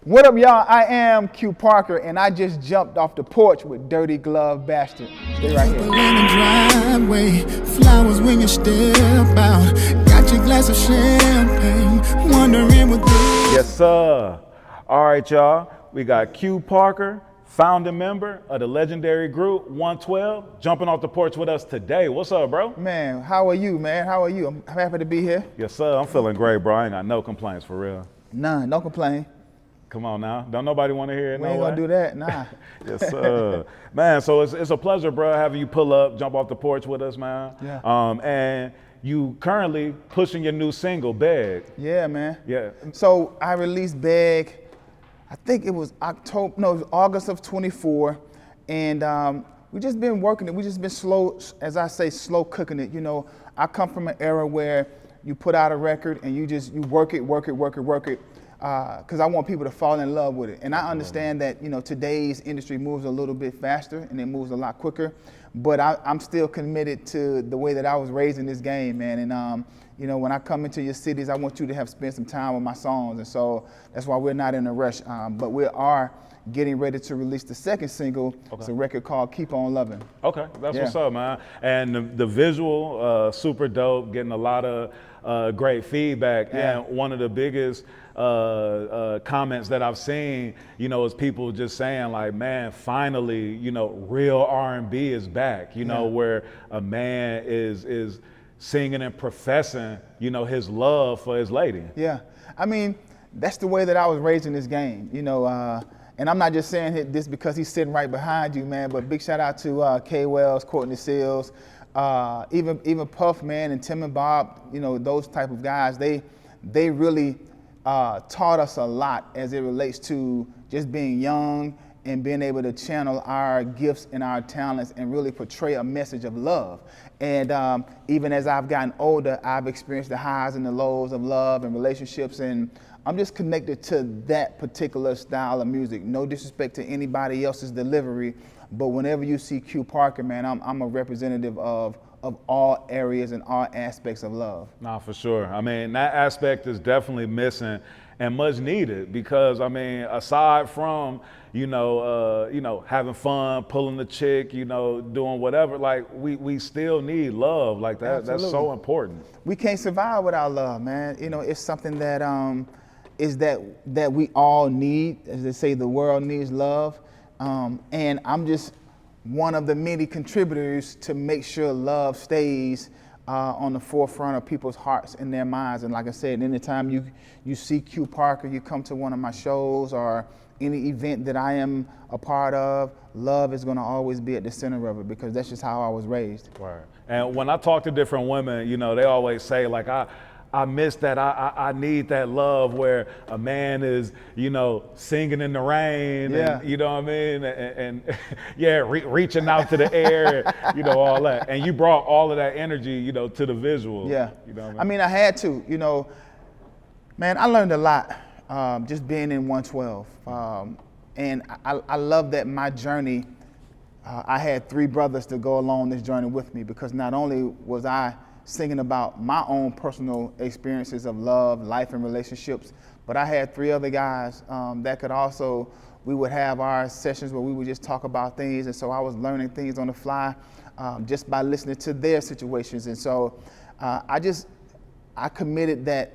What up, y'all? I am Q Parker, and I just jumped off the porch with Dirty Glove Bastard. Stay right here. In the driveway, flowers when you step out. Got your glass of champagne, wondering what this. Yes, sir. All right, y'all. We got Q Parker, founding member of the legendary group 112, jumping off the porch with us today. What's up, bro? Man, how are you, man? How are you? I'm happy to be here. Yes, sir. I'm feeling great, bro. I ain't got no complaints for real. None, don't complain. Come on now. Don't nobody want to hear it. We ain't gonna do that, nah. Yes, sir. Man, so it's a pleasure, bro, having you pull up, jump off the porch with us, man. Yeah. And you currently pushing your new single, Beg. Yeah, man. Yeah. So I released Beg, I think it was August of 24. And we just been working it. We just been slow, as I say, slow cooking it. You know, I come from an era where you put out a record and you work it. Because I want people to fall in love with it. And I understand that, you know, today's industry moves a little bit faster and it moves a lot quicker, but I'm still committed to the way that I was raised in this game, man. And, you know, when I come into your cities, I want you to have spent some time with my songs. And so that's why we're not in a rush, but we are getting ready to release the second single. Okay. It's a record called Keep On Loving. Okay, that's what's up, man. And the visual, super dope, getting a lot of great feedback. Yeah. And one of the biggest comments that I've seen, you know, is people just saying like, man, finally, you know, real R&B is back, you know, where a man is singing and professing, you know, his love for his lady. Yeah, I mean, that's the way that I was raised in this game, you know, and I'm not just saying this because he's sitting right behind you, man, but big shout out to K Wells, Courtney Seals, even Puff, man, and Tim and Bob, you know, those type of guys, they really taught us a lot as it relates to just being young and being able to channel our gifts and our talents and really portray a message of love. And even as I've gotten older, I've experienced the highs and the lows of love and relationships, and I'm just connected to that particular style of music. No disrespect to anybody else's delivery, but whenever you see Q Parker, man, I'm a representative of all areas and all aspects of love. Nah, for sure. I mean, that aspect is definitely missing and much needed because, I mean, aside from, you know, having fun, pulling the chick, you know, doing whatever, like we still need love like that. Absolutely. That's so important. We can't survive without love, man. You know, it's something that that we all need. As they say, the world needs love. And I'm just one of the many contributors to make sure love stays on the forefront of people's hearts and their minds. And like I said, anytime you see Q Parker, you come to one of my shows or any event that I am a part of, love is gonna always be at the center of it because that's just how I was raised. Right. And when I talk to different women, you know, they always say like, I miss that. I need that love where a man is, you know, singing in the rain, Yeah. and, you know what I mean? And yeah, reaching out to the air, you know, all that. And you brought all of that energy, you know, to the visual. Yeah. You know what I mean, I had to, you know, man, I learned a lot just being in 112. And I love that my journey, I had three brothers to go along this journey with me because not only was I singing about my own personal experiences of love, life, and relationships, but I had three other guys that could also, we would have our sessions where we would just talk about things, and so I was learning things on the fly just by listening to their situations. And so I committed that,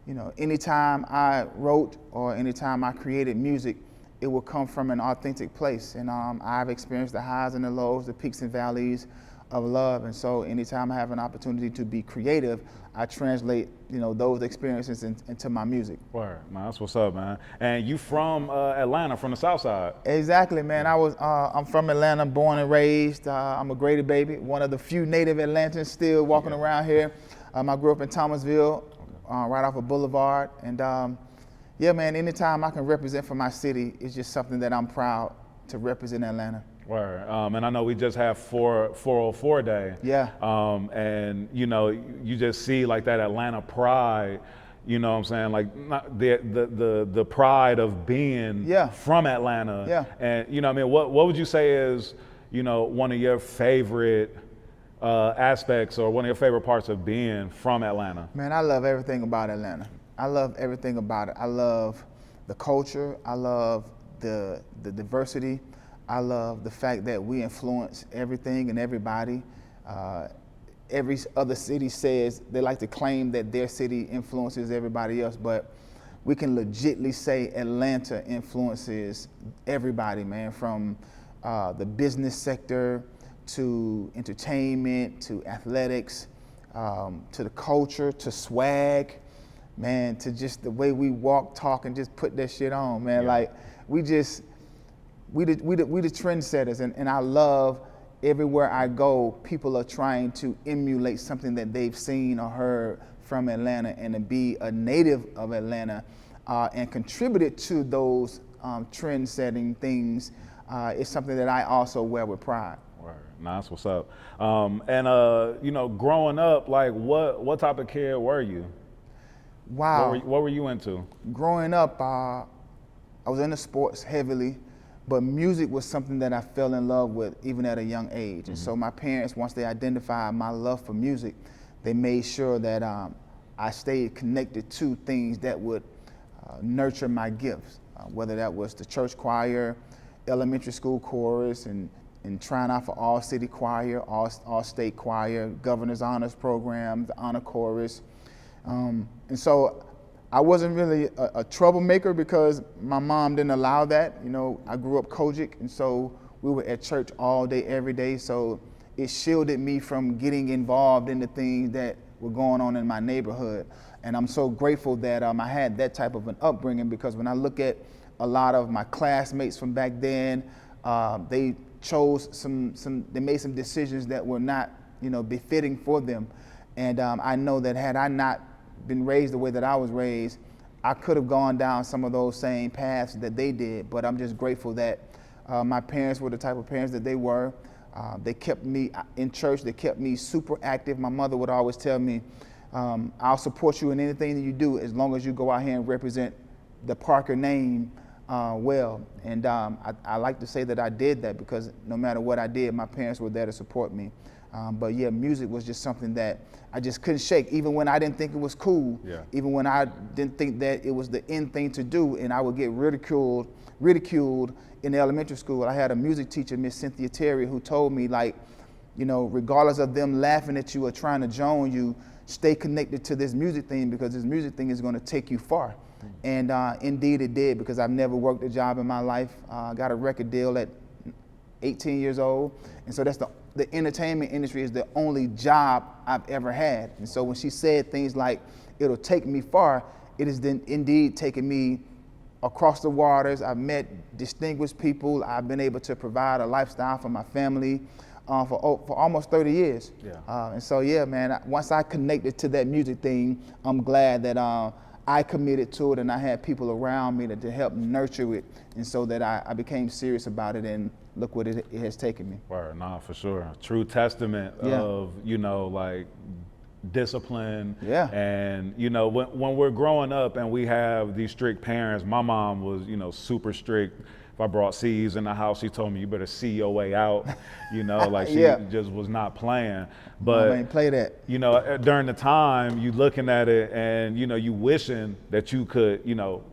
you know, anytime I wrote or anytime I created music, it would come from an authentic place. And I've experienced the highs and the lows, the peaks and valleys of love. And so anytime I have an opportunity to be creative, I translate, you know, those experiences into my music. Word, man, that's what's up, man. And you from Atlanta, from the South Side? Exactly, man. I'm from Atlanta, born and raised. I'm a Grady baby, one of the few native Atlantans still walking around here. I grew up in Thomasville, right off of Boulevard. And yeah, man, anytime I can represent for my city, it's just something that I'm proud to represent Atlanta. Word. And I know we just have 404 Day. Yeah. And, you know, you just see like that Atlanta pride, you know what I'm saying? Like not the pride of being from Atlanta. Yeah. And, you know what I mean? What would you say is, you know, one of your favorite aspects or one of your favorite parts of being from Atlanta? Man, I love everything about Atlanta. I love everything about it. I love the culture. I love the diversity. I love the fact that we influence everything and everybody. Every other city says they like to claim that their city influences everybody else, but we can legitly say Atlanta influences everybody, man, from the business sector to entertainment, to athletics, to the culture, to swag, man, to just the way we walk, talk, and just put that shit on, man. Yeah. Like we the trendsetters, and I love everywhere I go, people are trying to emulate something that they've seen or heard from Atlanta, and to be a native of Atlanta and contributed to those trend-setting things is something that I also wear with pride. Right. Nah, that's what's up. You know, growing up, like what type of kid were you? Wow. What were you into? Growing up, I was into sports heavily, but music was something that I fell in love with even at a young age. And so my parents, once they identified my love for music, they made sure that I stayed connected to things that would nurture my gifts, whether that was the church choir, elementary school chorus, and trying out for all city choir, all state choir, governor's honors program, the honor chorus. And so I wasn't really a troublemaker because my mom didn't allow that. You know, I grew up Kojic, and so we were at church all day, every day. So it shielded me from getting involved in the things that were going on in my neighborhood. And I'm so grateful that I had that type of an upbringing, because when I look at a lot of my classmates from back then, they chose they made some decisions that were not, you know, befitting for them. And I know that had I not been raised the way that I was raised, I could have gone down some of those same paths that they did. But I'm just grateful that my parents were the type of parents that they were. They kept me in church. They kept me super active. My mother would always tell me, I'll support you in anything that you do as long as you go out here and represent the Parker name well. And I like to say that I did that, because no matter what I did, my parents were there to support me. But yeah, music was just something that I just couldn't shake, even when I didn't think it was cool, even when I didn't think that it was the in thing to do, and I would get ridiculed in elementary school. I had a music teacher, Miss Cynthia Terry, who told me, like, you know, regardless of them laughing at you or trying to join you, stay connected to this music thing, because this music thing is going to take you far. And indeed it did, because I've never worked a job in my life. I got a record deal at 18 years old, and so that's the entertainment industry is the only job I've ever had. And so when she said things like, it'll take me far, it has then indeed taken me across the waters. I've met distinguished people. I've been able to provide a lifestyle for my family for almost 30 years. And so, yeah, man, once I connected to that music thing, I'm glad that I committed to it, and I had people around me to help nurture it, and so that I became serious about it, and look what it has taken me. Word, nah, for sure. True testament of, you know, like discipline. And, you know, when we're growing up and we have these strict parents, my mom was, you know, super strict. If I brought C's in the house, she told me, you better see your way out, you know, like she just was not playing. But, ain't play that. You know, during the time, you looking at it and, you know, you wishing that you could, you know,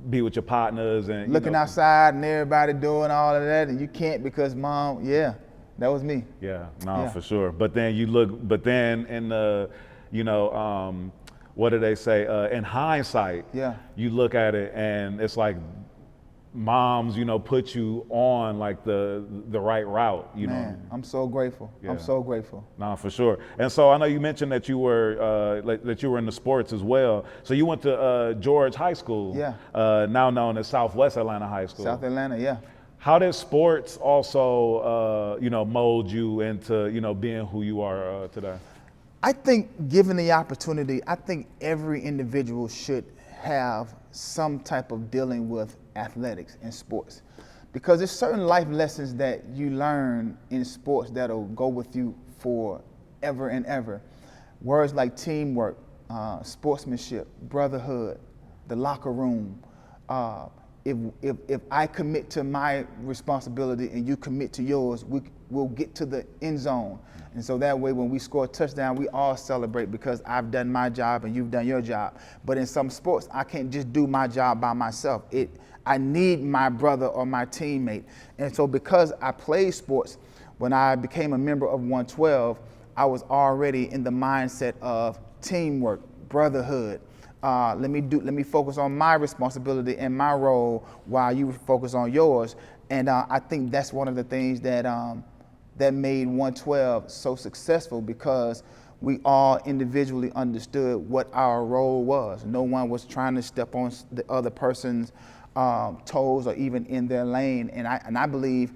be with your partners and looking outside and everybody doing all of that, and you can't because mom, that was me. For sure. But then you look, in the, you know, what do they say? In hindsight, you look at it and it's like moms, you know, put you on like the right route, you know. I'm so grateful. I'm so grateful. Nah, for sure. And so I know you mentioned that you were that you were in the sports as well. So you went to George High School, now known as Southwest Atlanta High School. South Atlanta, How did sports also, you know, mold you into, you know, being who you are today? I think given the opportunity, I think every individual should have some type of dealing with athletics and sports, because there's certain life lessons that you learn in sports that'll go with you forever and ever. Words like teamwork, sportsmanship, brotherhood, the locker room, if I commit to my responsibility and you commit to yours, we'll get to the end zone. And so that way, when we score a touchdown, we all celebrate because I've done my job and you've done your job. But in some sports, I can't just do my job by myself. I need my brother or my teammate. And so because I played sports, when I became a member of 112, I was already in the mindset of teamwork, brotherhood. Let me focus on my responsibility and my role while you focus on yours. And I think that's one of the things that made 112 so successful, because we all individually understood what our role was. No one was trying to step on the other person's toes or even in their lane. And I believe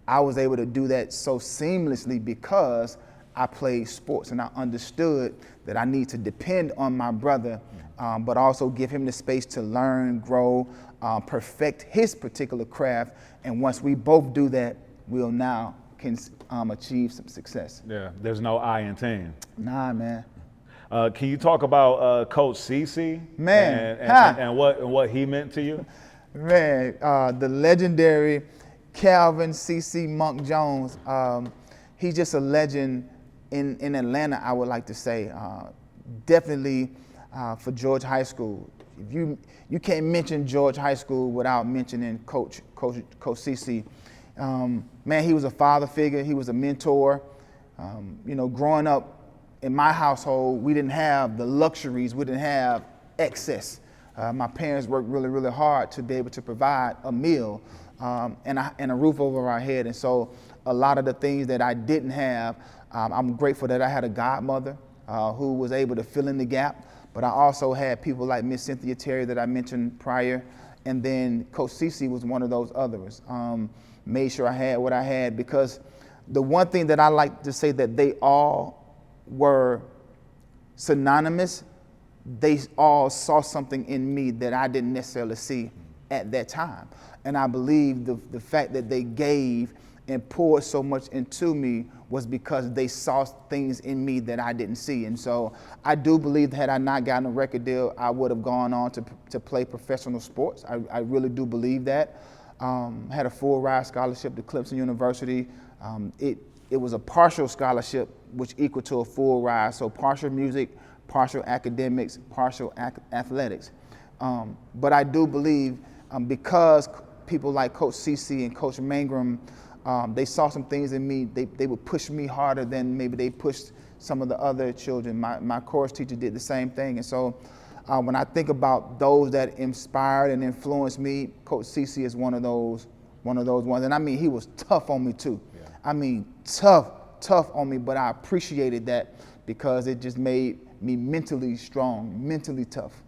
I was able to do that so seamlessly because I played sports and I understood that I need to depend on my brother, but also give him the space to learn, grow, perfect his particular craft. And once we both do that, we'll now can achieve some success. Yeah, there's no I in team. Nah, man. Can you talk about Coach CC? Man, and what he meant to you? Man, the legendary Calvin CC Monk Jones. He's just a legend in Atlanta, I would like to say. Definitely for George High School. If you can't mention George High School without mentioning Coach CC. Man, he was a father figure. He was a mentor. Growing up in my household, we didn't have the luxuries. We didn't have excess. My parents worked really, really hard to be able to provide a meal and a roof over our head. And so a lot of the things that I didn't have, I'm grateful that I had a godmother who was able to fill in the gap. But I also had people like Miss Cynthia Terry that I mentioned prior. And then Coach CC was one of those others. Made sure I had what I had, because the one thing that I like to say that they all were synonymous, they all saw something in me that I didn't necessarily see at that time. And I believe the fact that they gave and poured so much into me was because they saw things in me that I didn't see. And so I do believe that had I not gotten a record deal, I would have gone on to play professional sports. I really do believe that. Had a full ride scholarship to Clemson University. It was a partial scholarship, which equal to a full ride. So partial music, partial academics, partial athletics. But I do believe because people like Coach CC and Coach Mangrum, they saw some things in me. They would push me harder than maybe they pushed some of the other children. My chorus teacher did the same thing. And so when I think about those that inspired and influenced me, Coach CC is one of those ones. And I mean, he was tough on me too. Yeah. I mean, tough on me, but I appreciated that because it just made me mentally strong, mentally tough.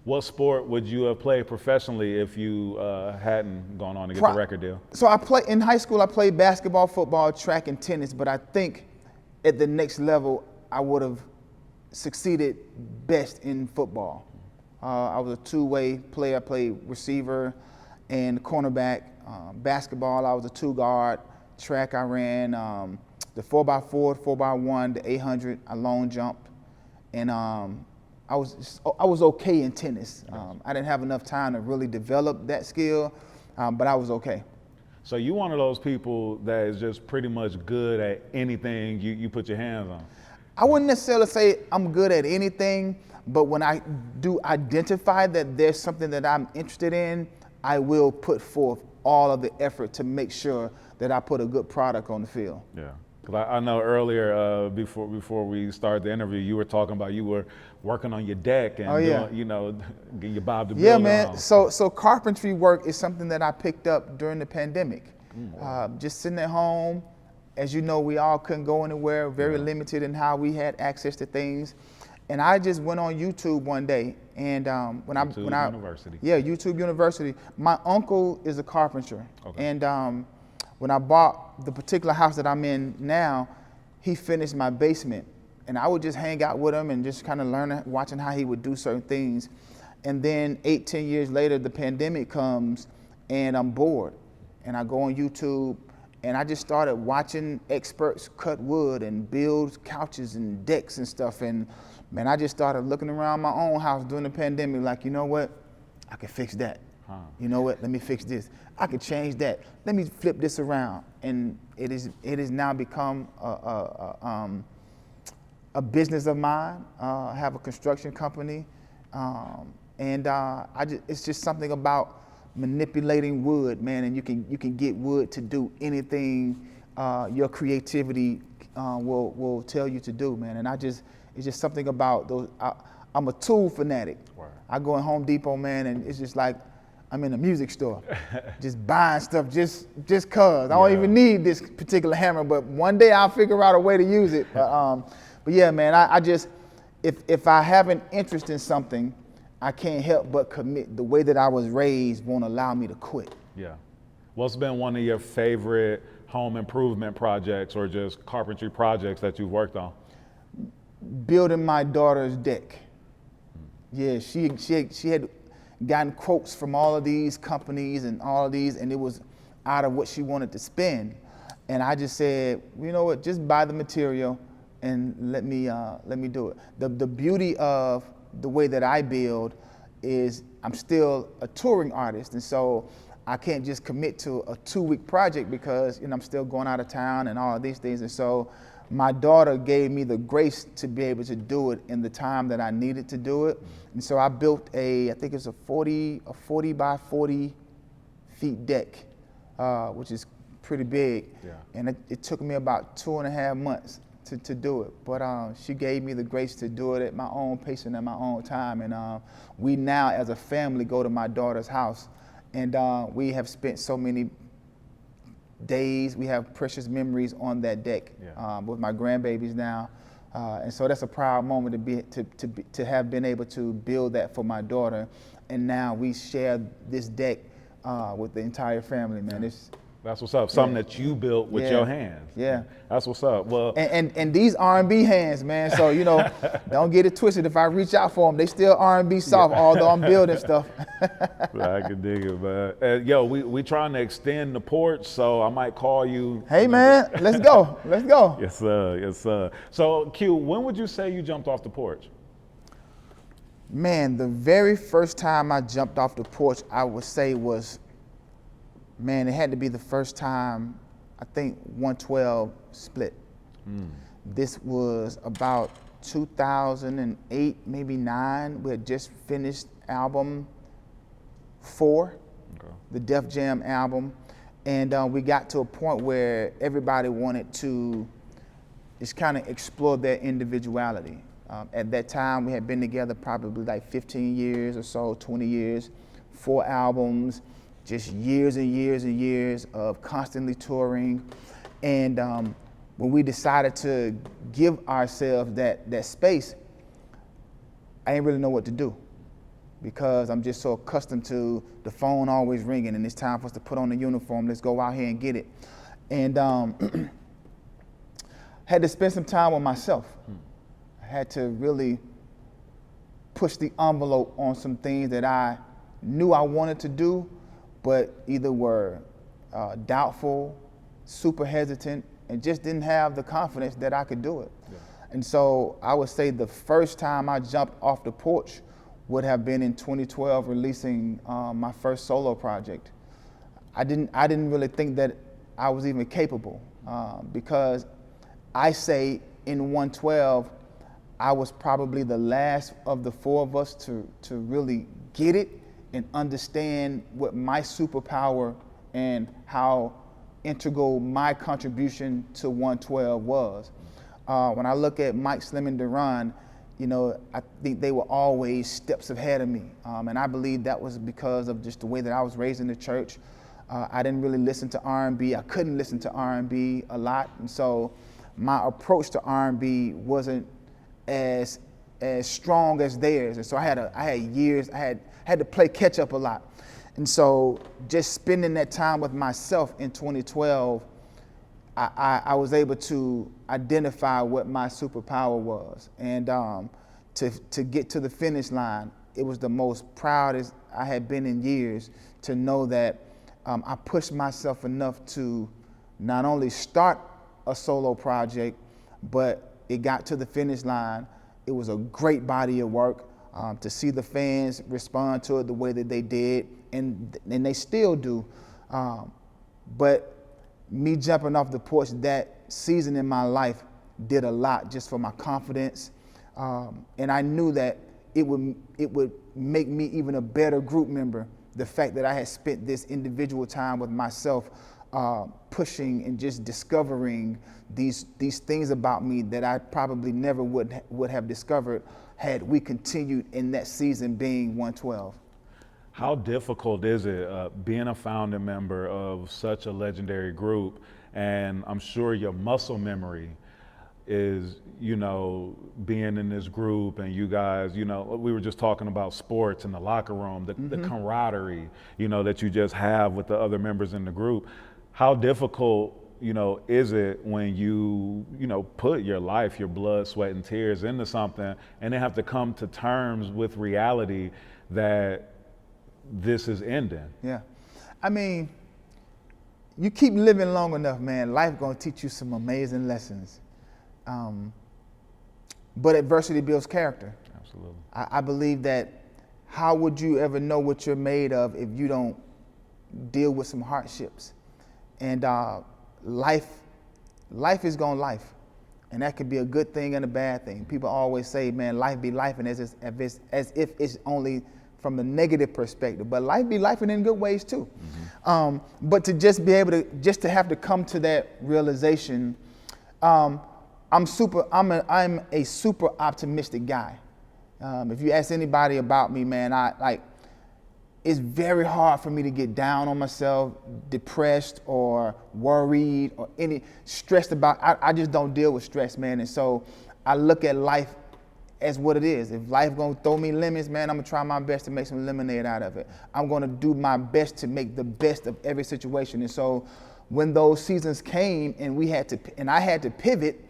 What sport would you have played professionally if you hadn't gone on to get the record deal? So in high school, I played basketball, football, track, and tennis, but I think at the next level, I would have succeeded best in football. I was a two-way player. I played receiver and cornerback. Basketball, I was a two-guard. Track, I ran the 4x4, 4x1, the 800. I long jumped, and I was okay in tennis. I didn't have enough time to really develop that skill, but I was okay. So you one of those people that is just pretty much good at anything you put your hands on? I wouldn't necessarily say I'm good at anything, but when I do identify that there's something that I'm interested in, I will put forth all of the effort to make sure that I put a good product on the field. Yeah, because I know earlier before we started the interview, you were talking about you were working on your deck and doing, getting your Bob the Builder. Yeah, man. On. So carpentry work is something that I picked up during the pandemic. Just sitting at home. As you know, we all couldn't go anywhere, very limited in how we had access to things. And I just went on YouTube one day, and YouTube University. My uncle is a carpenter, and when I bought the particular house that I'm in now, he finished my basement, and I would just hang out with him and just kind of learn, watching how he would do certain things. And then 8-10 years later, the pandemic comes, and I'm bored, and I go on YouTube. And I just started watching experts cut wood and build couches and decks and stuff. And man, I just started looking around my own house during the pandemic like, you know what? I can fix that. You know what? Let me fix this. I could change that. Let me flip this around. And it has now become a business of mine. I have a construction company, it's just something about manipulating wood, man. And you can get wood to do anything your creativity will tell you to do, man. And it's just something about those. I'm a tool fanatic. Wow. I go in Home Depot, man, and it's just like I'm in a music store, just buying stuff just cause. I don't even need this particular hammer, but one day I'll figure out a way to use it. But yeah, man, I just, if I have an interest in something, I can't help but commit. The way that I was raised won't allow me to quit. Yeah. What's been one of your favorite home improvement projects or just carpentry projects that you've worked on? Building my daughter's deck. Yeah, she had gotten quotes from all of these companies and all of these, and it was out of what she wanted to spend. And I just said, you know what, just buy the material and let me do it. The beauty of the way that I build is I'm still a touring artist, and so I can't just commit to a 2-week project because I'm still going out of town and all of these things. And so my daughter gave me the grace to be able to do it in the time that I needed to do it. And so I built I think it's a 40 by 40 feet deck, which is pretty big. Yeah. And it took me about 2.5 months to do it. But she gave me the grace to do it at my own pace and at my own time. And we now as a family go to my daughter's house, and we have spent so many days. We have precious memories on that deck with my grandbabies now, and so that's a proud moment to have been able to build that for my daughter, and now we share this deck with the entire family, man. That's what's up. Something that you built with your hands. Yeah. That's what's up. Well, and these R&B hands, man. So don't get it twisted. If I reach out for them, they still R&B soft, although I'm building stuff. I can dig it, man. Yo, we trying to extend the porch, so I might call you. Hey, man, let's go. Let's go. Yes, sir. Yes, sir. So, Q, when would you say you jumped off the porch? Man, the very first time I jumped off the porch, I would say was, man, it had to be the first time, I think 112 split. This was about 2008, maybe 9. We had just finished album 4, the Def Jam album. And we got to a point where everybody wanted to just kind of explore their individuality. At that time, we had been together probably like 15 years or so, 20 years, 4 albums, just years and years and years of constantly touring. And when we decided to give ourselves that space, I didn't really know what to do because I'm just so accustomed to the phone always ringing and it's time for us to put on the uniform, let's go out here and get it. And had to spend some time with myself. I had to really push the envelope on some things that I knew I wanted to do, but either were doubtful, super hesitant, and just didn't have the confidence that I could do it. Yeah. And so I would say the first time I jumped off the porch would have been in 2012, releasing my first solo project. I didn't really think that I was even capable because I say in 112, I was probably the last of the 4 of us to really get it and understand what my superpower and how integral my contribution to 112 was. When I look at Mike, Slim, and Duran, I think they were always steps ahead of me. And I believe that was because of just the way that I was raised in the church. I didn't really listen to R&B. I couldn't listen to R&B a lot. And so my approach to R&B wasn't as strong as theirs. And so I had to play catch up a lot. And so just spending that time with myself in 2012, I was able to identify what my superpower was. And to get to the finish line, it was the most proudest I had been in years to know that I pushed myself enough to not only start a solo project, but it got to the finish line. It was a great body of work. to see the fans respond to it the way that they did, and they still do. But me jumping off the porch that season in my life did a lot just for my confidence, and I knew that it would make me even a better group member. The fact that I had spent this individual time with myself, pushing and just discovering these things about me that I probably never would have discovered had we continued in that season being 112. How difficult is it being a founding member of such a legendary group? And I'm sure your muscle memory is, being in this group and you guys, we were just talking about sports in the locker room, the camaraderie, that you just have with the other members in the group. How difficult, is it when you, put your life, your blood, sweat, and tears into something and then have to come to terms with reality that this is ending? Yeah. I mean, you keep living long enough, man, life gonna teach you some amazing lessons. But adversity builds character. Absolutely. I believe that how would you ever know what you're made of if you don't deal with some hardships? And life is gonna life. And that could be a good thing and a bad thing. People always say, man, life be life, and as if it's only from the negative perspective, but life be life and in good ways too. But to just be able to have to come to that realization, I'm a super optimistic guy. If you ask anybody about me, man, it's very hard for me to get down on myself, depressed or worried or any stressed about. I just don't deal with stress, man. And so I look at life as what it is. If life gonna throw me lemons, man, I'm gonna try my best to make some lemonade out of it. I'm gonna do my best to make the best of every situation. And so when those seasons came and I had to pivot,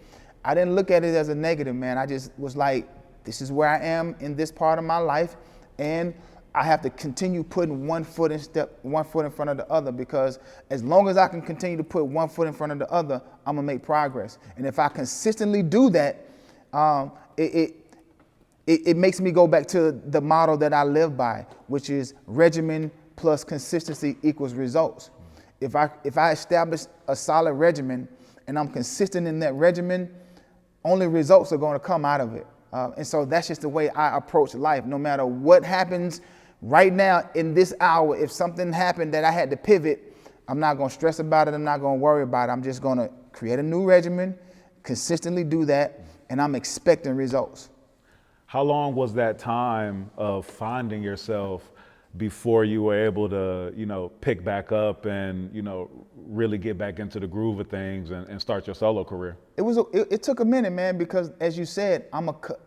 I didn't look at it as a negative, man. I just was like, this is where I am in this part of my life, and I have to continue putting one foot in front of the other, because as long as I can continue to put one foot in front of the other, I'm gonna make progress. And if I consistently do that, it makes me go back to the model that I live by, which is regimen plus consistency equals results. If I establish a solid regimen and I'm consistent in that regimen, only results are going to come out of it. And so that's just the way I approach life. No matter what happens right now in this hour, if something happened that I had to pivot, I'm not going to stress about it. I'm not going to worry about it. I'm just going to create a new regimen, consistently do that, and I'm expecting results. How long was that time of finding yourself before you were able to, pick back up and, really get back into the groove of things and start your solo career? It took a minute, man, because as you said,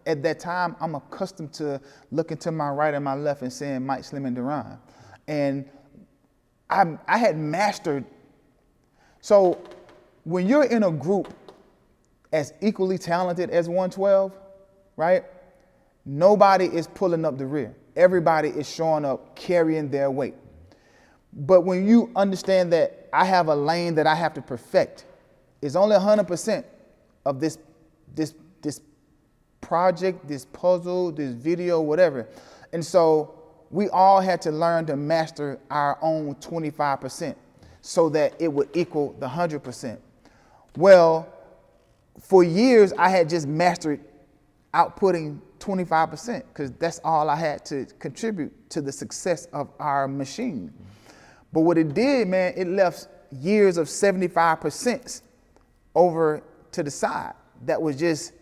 at that time, I'm accustomed to looking to my right and my left and saying Mike, Slim, and Duran. And I had mastered. So when you're in a group as equally talented as 112, right? Nobody is pulling up the rear. Everybody is showing up, carrying their weight. But when you understand that I have a lane that I have to perfect, it's only 100% of this project, this puzzle, this video, whatever. And so we all had to learn to master our own 25% so that it would equal the 100%. Well, for years, I had just mastered outputting 25% because that's all I had to contribute to the success of our machine. But what it did, man, it left years of 75% over to the side that was just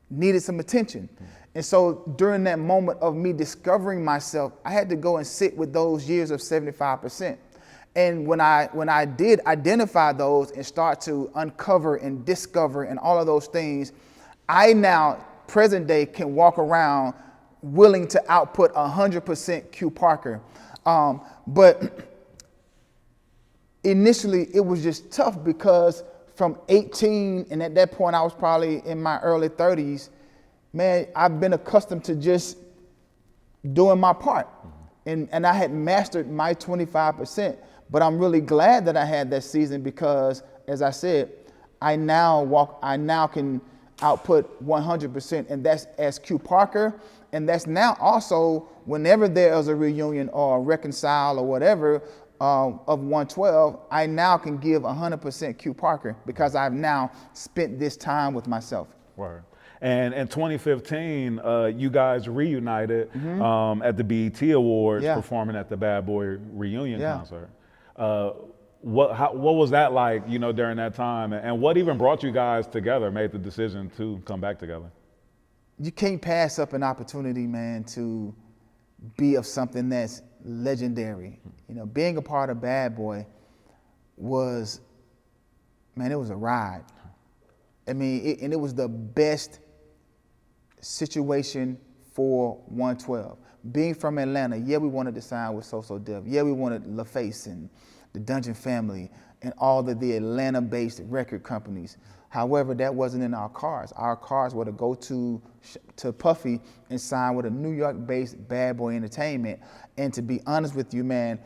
needed some attention. And so during that moment of me discovering myself, I had to go and sit with those years of 75%. And when I did identify those and start to uncover and discover and all of those things, I now, present day, can walk around willing to output 100% Q Parker. But initially it was just tough because from 18, and at that point I was probably in my early 30s, man, I've been accustomed to just doing my part. And I had mastered my 25%. But I'm really glad that I had that season because, as I said, I now can output 100%, and that's as Q Parker, And that's now also, whenever there is a reunion or a reconcile or whatever of 112, I now can give 100% Q Parker because I've now spent this time with myself. Word. And in 2015, you guys reunited at the BET Awards, performing at the Bad Boy reunion concert. What was that like, you know, during that time? And what even brought you guys together, made the decision to come back together? You can't pass up an opportunity, man, to be of something that's legendary. You know, being a part of Bad Boy was, man, it was a ride. I mean, it was the best situation for 112. Being from Atlanta, yeah, we wanted to sign with So Def. Yeah, we wanted LaFace and the Dungeon Family and all of the Atlanta-based record companies. However, that wasn't in our cards. Our cards were to go to Puffy and sign with a New York-based Bad Boy Entertainment. And to be honest with you, man,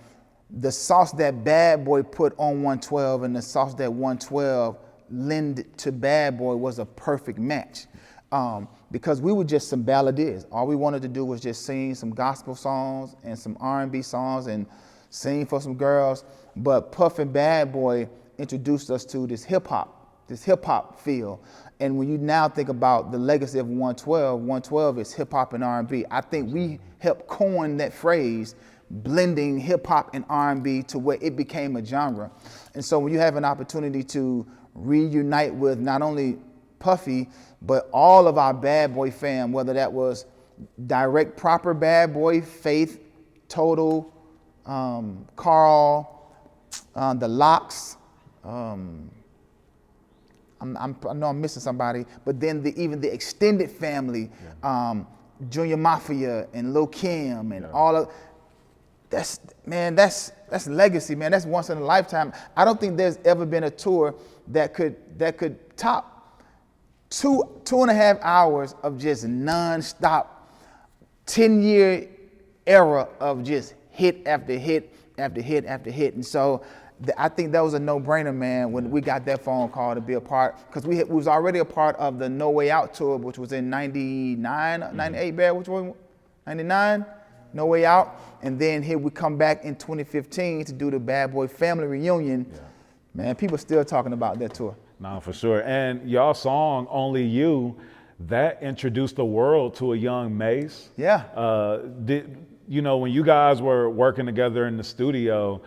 the sauce that Bad Boy put on 112 and the sauce that 112 lended to Bad Boy was a perfect match. Because we were just some ballads. All we wanted to do was just sing some gospel songs and some R&B songs and sing for some girls. But Puff and Bad Boy introduced us to this hip hop feel. And when you now think about the legacy of 112 is hip hop and R&B. I think we helped coin that phrase, blending hip hop and R&B to where it became a genre. And so when you have an opportunity to reunite with not only Puffy, but all of our Bad Boy fam, whether that was direct proper Bad Boy, Faith, Total, Carl, the Locks, I know I'm missing somebody, but then even the extended family, Junior Mafia and Lil Kim and all of that's legacy, man. That's once in a lifetime. I don't think there's ever been a tour that could top 2.5 hours of just non-stop 10-year era of just hit after hit after hit after hit. And so I think that was a no-brainer, man, when we got that phone call to be a part, because we was already a part of the No Way Out tour, which was in 99, 98, Bad, which one? 99, No Way Out. And then here we come back in 2015 to do the Bad Boy family reunion. Yeah. Man, people still talking about that tour. No, for sure. And y'all song, Only You, that introduced the world to a young Mase. Yeah. You know, when you guys were working together in the studio,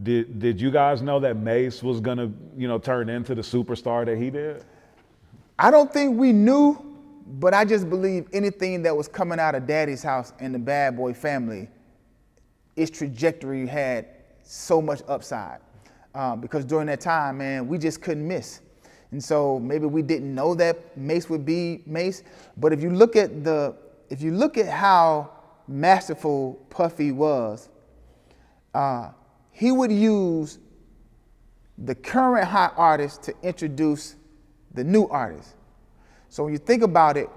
did you guys know that Mase was gonna, you know, turn into the superstar that he did? I don't think we knew, but I just believe anything that was coming out of Daddy's house and the Bad Boy family, its trajectory had so much upside. Because during that time, man, we just couldn't miss. And so maybe we didn't know that Mase would be Mase, but if you look at how masterful Puffy was, he would use the current hot artist to introduce the new artist. So when you think about it,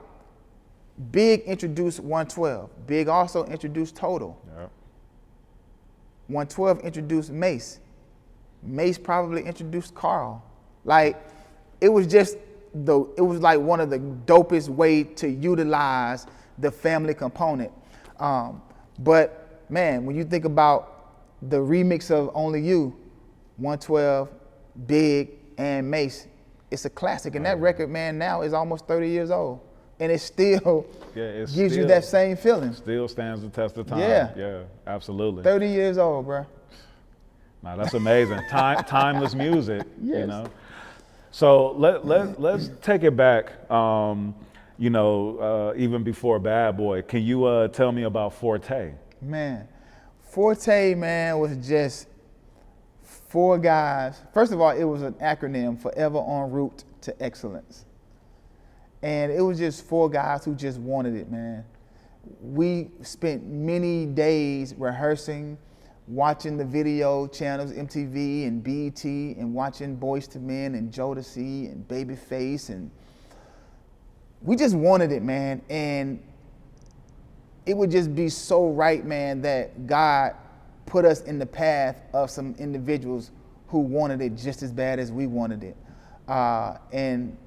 Big introduced 112. Big also introduced Total. Yep. 112 introduced Mase. Mase probably introduced Carl. Like, it was like one of the dopest way to utilize the family component. But man, when you think about the remix of Only You, 112, Big, and Mase, it's a classic. And that record, man, now is almost 30 years old. And it still gives you that same feeling. Still stands the test of time. Yeah, absolutely. 30 years old, bro. Nah, that's amazing. Timeless music, yes. You know. So let's take it back, you know, even before Bad Boy. Can you tell me about Forte? Man, Forte, man, was just 4 guys. First of all, it was an acronym, Forever En Route to Excellence. And it was just 4 guys who just wanted it, man. We spent many days rehearsing, watching the video channels, MTV and BET, and watching Boyz II Men and Jodeci and Babyface, and we just wanted it, man. And it would just be so right, man, that God put us in the path of some individuals who wanted it just as bad as we wanted it. And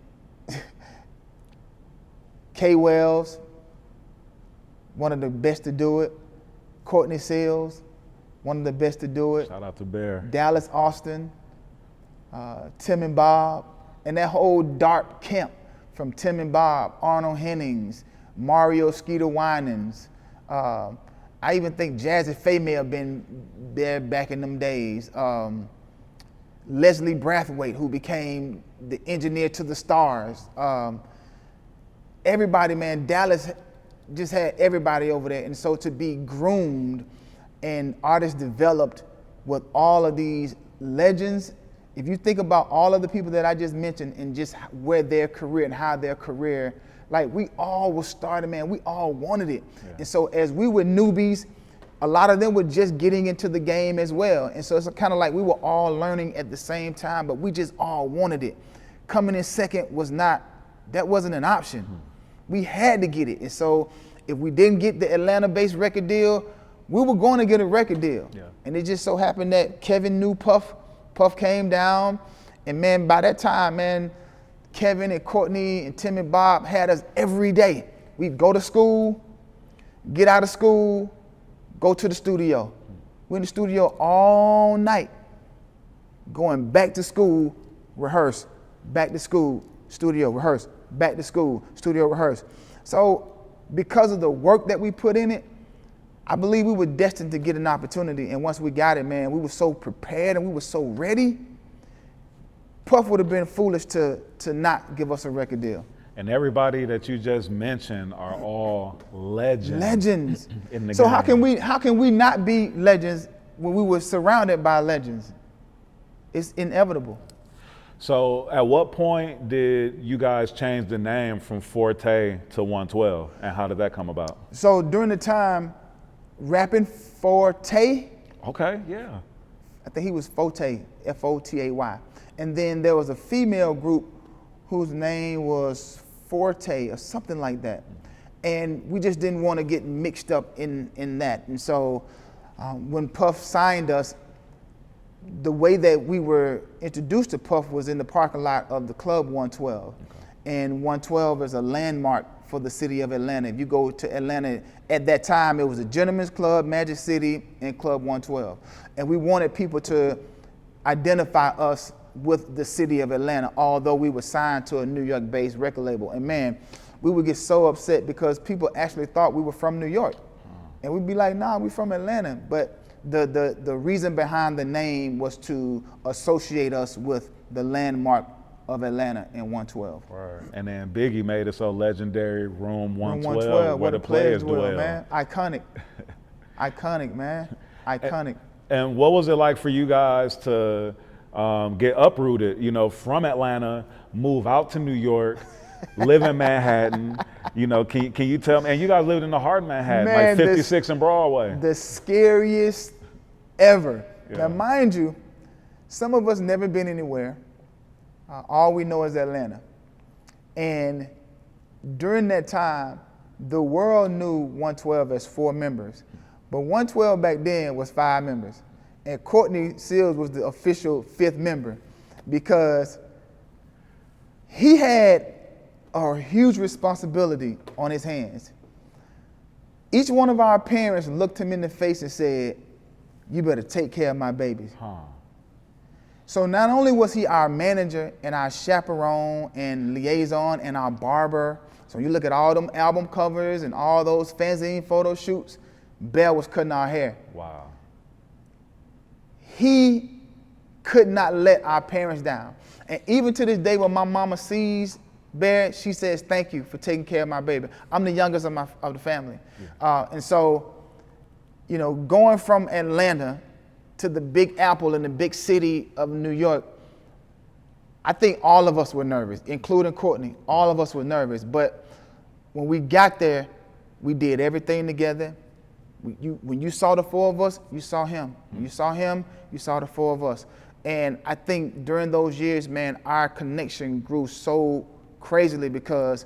K. Wells, one of the best to do it. Courtney Sales, one of the best to do it. Shout out to Bear. Dallas Austin, Tim and Bob, and that whole dark camp from Tim and Bob, Arnold Hennings, Mario Skeeter Winans. I even think Jazzy Faye may have been there back in them days. Leslie Brathwaite, who became the engineer to the Stars. Everybody, man, Dallas just had everybody over there. And so to be groomed and artists developed with all of these legends, if you think about all of the people that I just mentioned and just where their career and how their career, like we all was starting, man, we all wanted it. Yeah. And so as we were newbies, a lot of them were just getting into the game as well. And so it's kind of like we were all learning at the same time, but we just all wanted it. Coming in second that wasn't an option. We had to get it. And so if we didn't get the Atlanta-based record deal, we were going to get a record deal. Yeah. And it just so happened that Kevin knew Puff. Puff came down, and man, by that time, man, Kevin and Courtney and Tim and Bob had us every day. We'd go to school, get out of school, go to the studio. We're in the studio all night, going back to school, rehearse, back to school, studio, rehearse, back to school, studio, rehearse. So because of the work that we put in it, I believe we were destined to get an opportunity. And once we got it, man, we were so prepared and we were so ready. Puff would have been foolish to not give us a record deal. And everybody that you just mentioned are all legends. Legends. In the so game. how can we not be legends when we were surrounded by legends? It's inevitable. So at what point did you guys change the name from Forte to 112, and how did that come about? So during the time rapping Forte. Okay, yeah. I think he was Forte, F-O-T-A-Y. And then there was a female group whose name was Forte or something like that. And we just didn't want to get mixed up in that. And so when Puff signed us, the way that we were introduced to Puff was in the parking lot of the Club 112. Okay. And 112 is a landmark for the city of Atlanta. If you go to Atlanta, at that time, it was a Gentleman's Club, Magic City, and Club 112. And we wanted people to identify us with the city of Atlanta, although we were signed to a New York-based record label. And man, we would get so upset because people actually thought we were from New York. And we'd be like, nah, we're from Atlanta. But the reason behind the name was to associate us with the landmark of Atlanta in 112. Right. And then Biggie made it so legendary, Room 112 where the players dwell. Man. Iconic. Iconic, man. Iconic. And what was it like for you guys to get uprooted, from Atlanta, move out to New York, live in Manhattan? Can you tell me? And you guys lived in the heart of Manhattan, man, like 56 and Broadway. The scariest ever. Yeah. Now, mind you, some of us never been anywhere. All we know is Atlanta. And during that time, the world knew 112 as 4 members. But 112 back then was 5 members. And Courtney Seals was the official 5th member because he had a huge responsibility on his hands. Each one of our parents looked him in the face and said, "You better take care of my babies." So not only was he our manager and our chaperone and liaison and our barber, so you look at all them album covers and all those fanzine photo shoots, Bear was cutting our hair. Wow. He could not let our parents down. And even to this day, when my mama sees Bear, she says, "Thank you for taking care of my baby." I'm the youngest of the family. Yeah. And so, going from Atlanta to the Big Apple in the big city of New York, I think all of us were nervous, including Courtney. All of us were nervous. But when we got there, we did everything together. When you saw the 4 of us, you saw him. When you saw him, you saw the 4 of us. And I think during those years, man, our connection grew so crazily because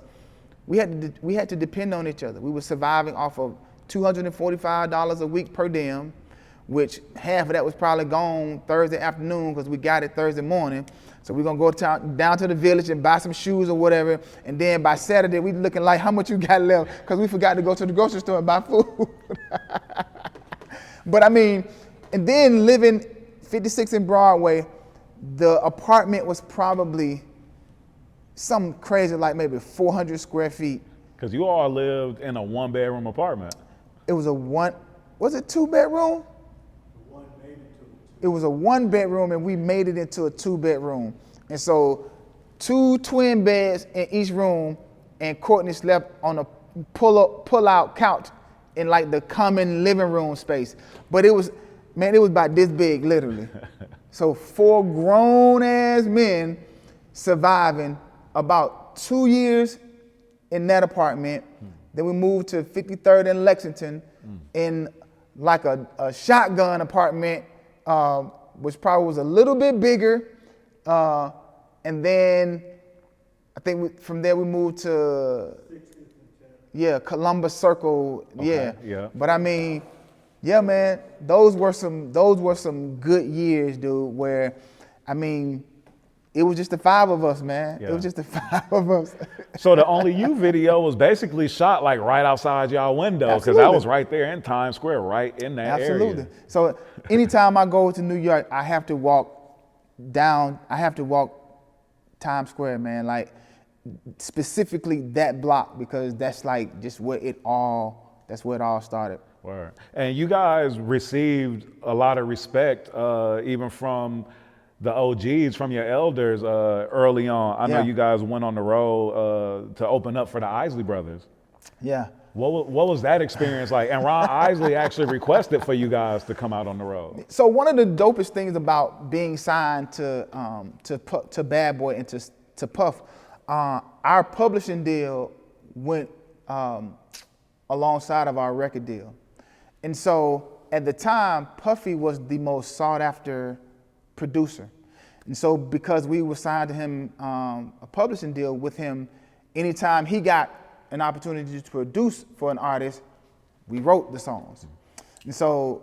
we had to depend on each other. We were surviving off of $245 a week per diem. which half of that was probably gone Thursday afternoon because we got it Thursday morning. So we're gonna go down to the village and buy some shoes or whatever. And then by Saturday, we looking like how much you got left because we forgot to go to the grocery store and buy food. But I mean, and then living 56 in Broadway, the apartment was probably something crazy like maybe 400 square feet. Because you all lived in a 1-bedroom apartment. It was was it 2-bedroom? It was a 1-bedroom and we made it into a 2-bedroom. And so 2 twin beds in each room and Courtney slept on a pull-out couch in like the common living room space. But it was about this big, literally. So 4 grown-ass men surviving about 2 years in that apartment. Then we moved to 53rd and Lexington in like a shotgun apartment, which probably was a little bit bigger. And then I think from there we moved to Columbus Circle. Okay, yeah. But I mean, yeah, man, those were some good years, dude, where I mean, it was just the 5 of us, man. Yeah. It was just the 5 of us. So the Only You video was basically shot like right outside y'all window, because that was right there in Times Square, right in that area. So anytime I go to New York, I have to walk Times Square, man, like specifically that block, because that's like just where it all started. Word. And you guys received a lot of respect, even from the OGs, from your elders early on. I know you guys went on the road to open up for the Isley Brothers. Yeah. What was that experience like? And Ron Isley actually requested for you guys to come out on the road. So one of the dopest things about being signed to Bad Boy and to Puff, our publishing deal went alongside of our record deal. And so at the time, Puffy was the most sought after producer. And so because we were signed to him, a publishing deal with him, anytime he got an opportunity to produce for an artist, we wrote the songs. And so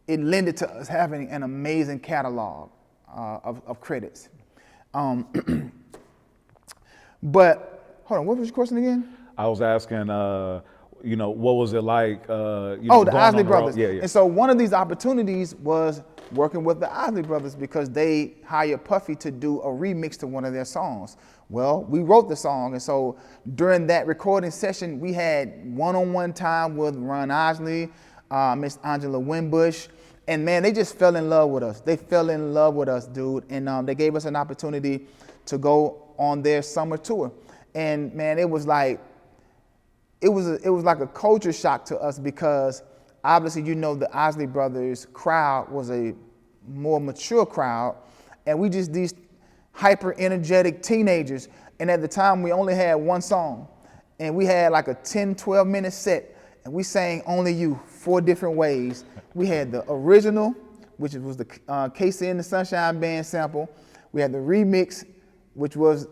it lended to us having an amazing catalog of credits. But hold on, what was your question again? I was asking, what was it like? The Isley Brothers. Yeah. And so one of these opportunities was working with the Isley Brothers because they hired Puffy to do a remix to one of their songs. Well, we wrote the song, and so during that recording session, we had one-on-one time with Ron Isley, Miss Angela Winbush, and man, they just fell in love with us. They fell in love with us, dude, and they gave us an opportunity to go on their summer tour. And man, it was like a culture shock to us because obviously, the Isley Brothers crowd was a more mature crowd, and we just these hyper energetic teenagers. And at the time, we only had one song, and we had like a 10, 12 minute set, and we sang Only You 4 different ways. We had the original, which was the Casey and the Sunshine Band sample. We had the remix, which was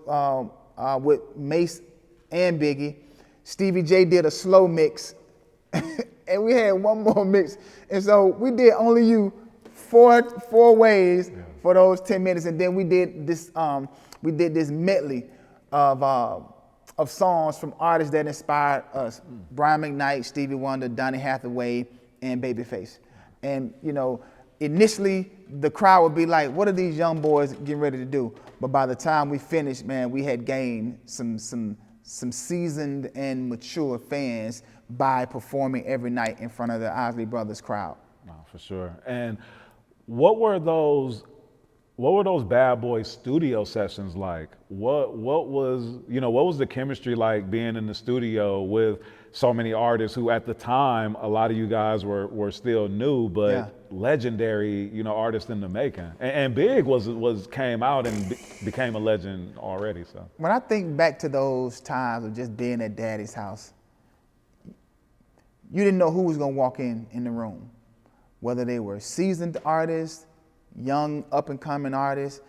with Mace and Biggie. Stevie J did a slow mix, and we had one more mix. And so we did Only You 4 ways for those 10 minutes, and then we did this medley of songs from artists that inspired us: Brian McKnight, Stevie Wonder, Donny Hathaway, and Babyface. And initially the crowd would be like, "What are these young boys getting ready to do?" But by the time we finished, man, we had gained some seasoned and mature fans by performing every night in front of the Isley Brothers crowd. No, for sure. And what were those Bad Boy studio sessions like? What was the chemistry like being in the studio with so many artists who at the time, a lot of you guys were still new, but legendary, artists in the making. And Big came out and became a legend already. So when I think back to those times of just being at Daddy's house, you didn't know who was gonna walk in the room, whether they were seasoned artists, young up and coming artists.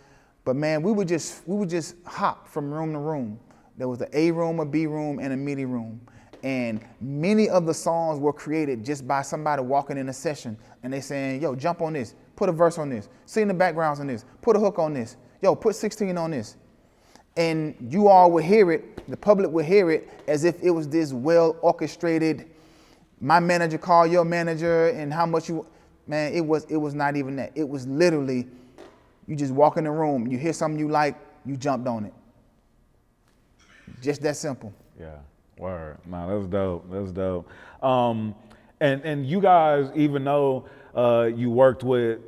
But man, we would just hop from room to room. There was an A room, a B room, and a media room. And many of the songs were created just by somebody walking in a session and they saying, yo, jump on this, put a verse on this, sing the backgrounds on this, put a hook on this, yo, put 16 on this. And you all would hear it, the public would hear it as if it was this well orchestrated, my manager called your manager and how much you, man, it was not even that. It was literally, you just walk in the room, you hear something you like, you jumped on it. Just that simple. Yeah, word. No, that's dope. That's dope. And you guys, even though you worked with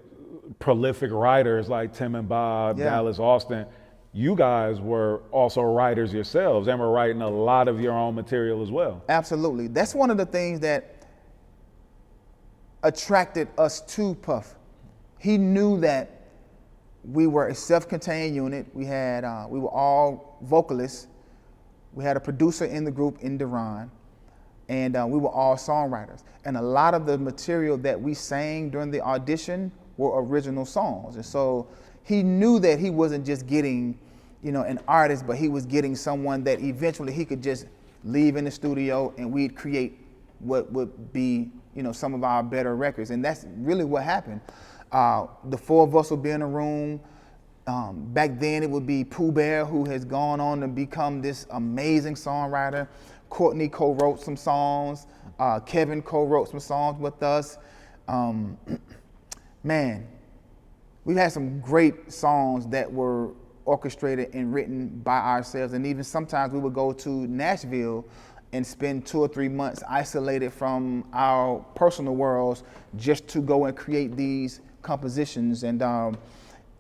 prolific writers like Tim and Bob, Dallas Austin, you guys were also writers yourselves and were writing a lot of your own material as well. Absolutely. That's one of the things that attracted us to Puff. He knew that we were a self-contained unit. We were all vocalists. We had a producer in the group, in Deron, and we were all songwriters. And a lot of the material that we sang during the audition were original songs. And so he knew that he wasn't just getting, an artist, but he was getting someone that eventually he could just leave in the studio and we'd create what would be, some of our better records. And that's really what happened. The four of us would be in a room. Back then it would be Pooh Bear, who has gone on to become this amazing songwriter. Courtney co-wrote some songs. Kevin co-wrote some songs with us. Man, we've had some great songs that were orchestrated and written by ourselves. And even sometimes we would go to Nashville and spend 2 or 3 months isolated from our personal worlds just to go and create these compositions. And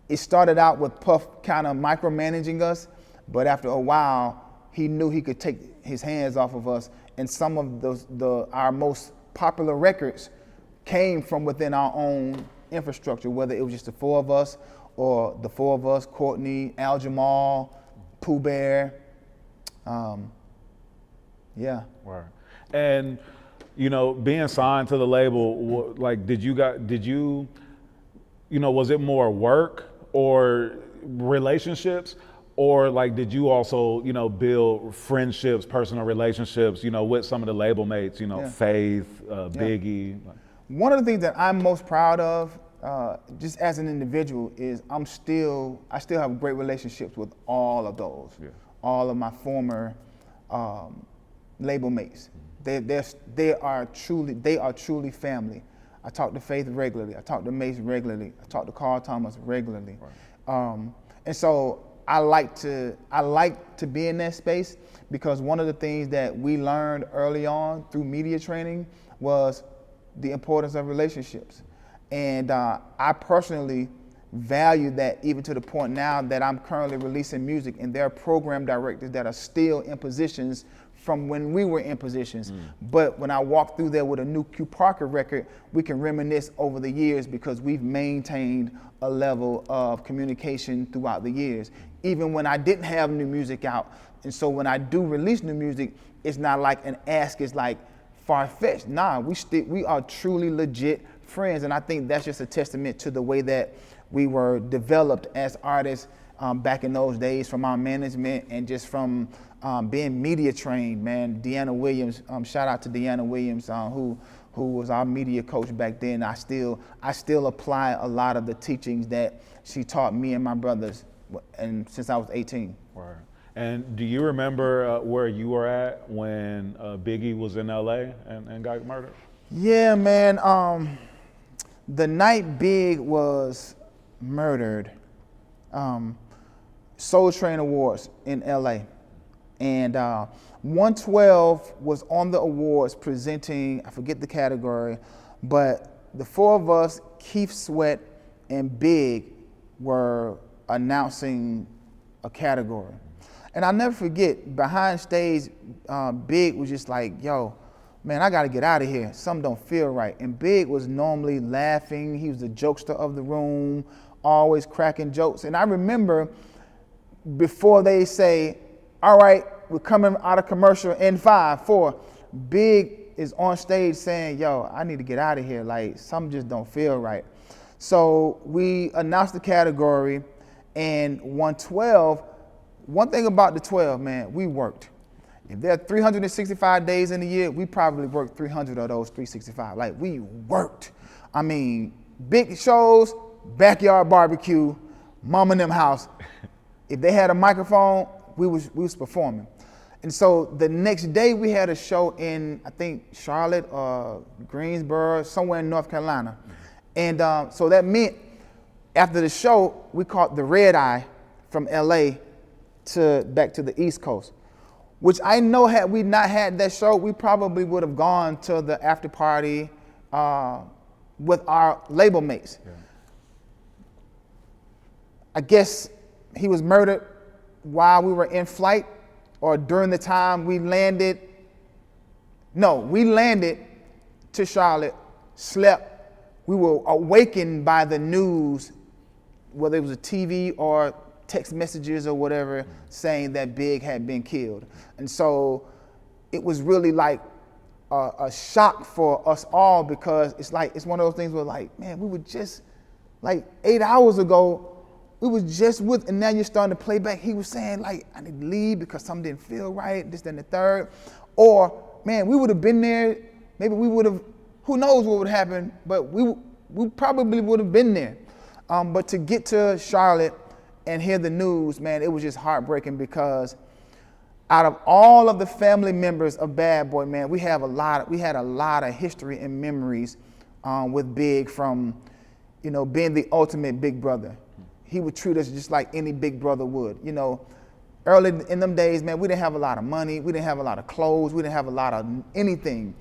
it started out with Puff kind of micromanaging us, but after a while, he knew he could take his hands off of us. And some of our most popular records came from within our own infrastructure, whether it was just the four of us or the four of us, Courtney, Al Jamal, Pooh Bear. Yeah. Right. And, being signed to the label, like, was it more work or relationships? Or like, did you also, build friendships, personal relationships, with some of the label mates, Faith, Biggie? One of the things that I'm most proud of, just as an individual, is I still have great relationships with all of those, all of my former label mates. They are truly family. I talk to Faith regularly. I talk to Mace regularly. I talk to Carl Thomas regularly. Right. And so I like to be in that space, because one of the things that we learned early on through media training was the importance of relationships. And I personally value that, even to the point now that I'm currently releasing music and there are program directors that are still in positions from when we were in positions. But when I walk through there with a new Q Parker record, we can reminisce over the years because we've maintained a level of communication throughout the years, even when I didn't have new music out. And so when I do release new music, it's not like an ask is like far-fetched. Nah, we are truly legit friends. And I think that's just a testament to the way that we were developed as artists back in those days, from our management and just from being media trained, man. Deanna Williams, shout out to Deanna Williams, who was our media coach back then. I still apply a lot of the teachings that she taught me and my brothers, and since I was 18. Right. And do you remember where you were at when Biggie was in LA and got murdered? Yeah, man. The night Big was murdered, Soul Train Awards in LA. And 112 was on the awards presenting, I forget the category, but the four of us, Keith Sweat and Big, were announcing a category. And I'll never forget, behind stage, Big was just like, yo, man, I gotta get out of here. Something don't feel right. And Big was normally laughing. He was the jokester of the room, always cracking jokes. And I remember before they say, all right, we're coming out of commercial in 5, 4, Big is on stage saying, yo, I need to get out of here. Like, something just don't feel right. So we announced the category, and 112, one thing about the 12, man, we worked. If there are 365 days in a year, we probably worked 300 of those 365. Like, we worked. I mean, big shows, backyard barbecue, mom and them house. If they had a microphone, we was performing. And so the next day we had a show in, I think, Charlotte or Greensboro, somewhere in North Carolina. And so that meant after the show, we caught the red eye from LA back to the East Coast, which I know had we not had that show, we probably would have gone to the after party with our label mates. Yeah. I guess he was murdered while we were in flight or during the time we landed. No, we landed to Charlotte, slept. We were awakened by the news, whether it was a TV or text messages or whatever, saying that Big had been killed. And so it was really like a shock for us all, because it's one of those things where, like, man, we were just like 8 hours ago, we was just with, and now you're starting to play back. He was saying, like, I need to leave because something didn't feel right, this, that, and the third. Or, man, we would have been there, maybe we would have, who knows what would happen, but we probably would have been there. But to get to Charlotte and hear the news, man, it was just heartbreaking, because out of all of the family members of Bad Boy, man, we had a lot of history and memories with Big, from, you know, being the ultimate big brother. He would treat us just like any big brother would. You know, early in them days, man, we didn't have a lot of money, we didn't have a lot of clothes, we didn't have a lot of anything.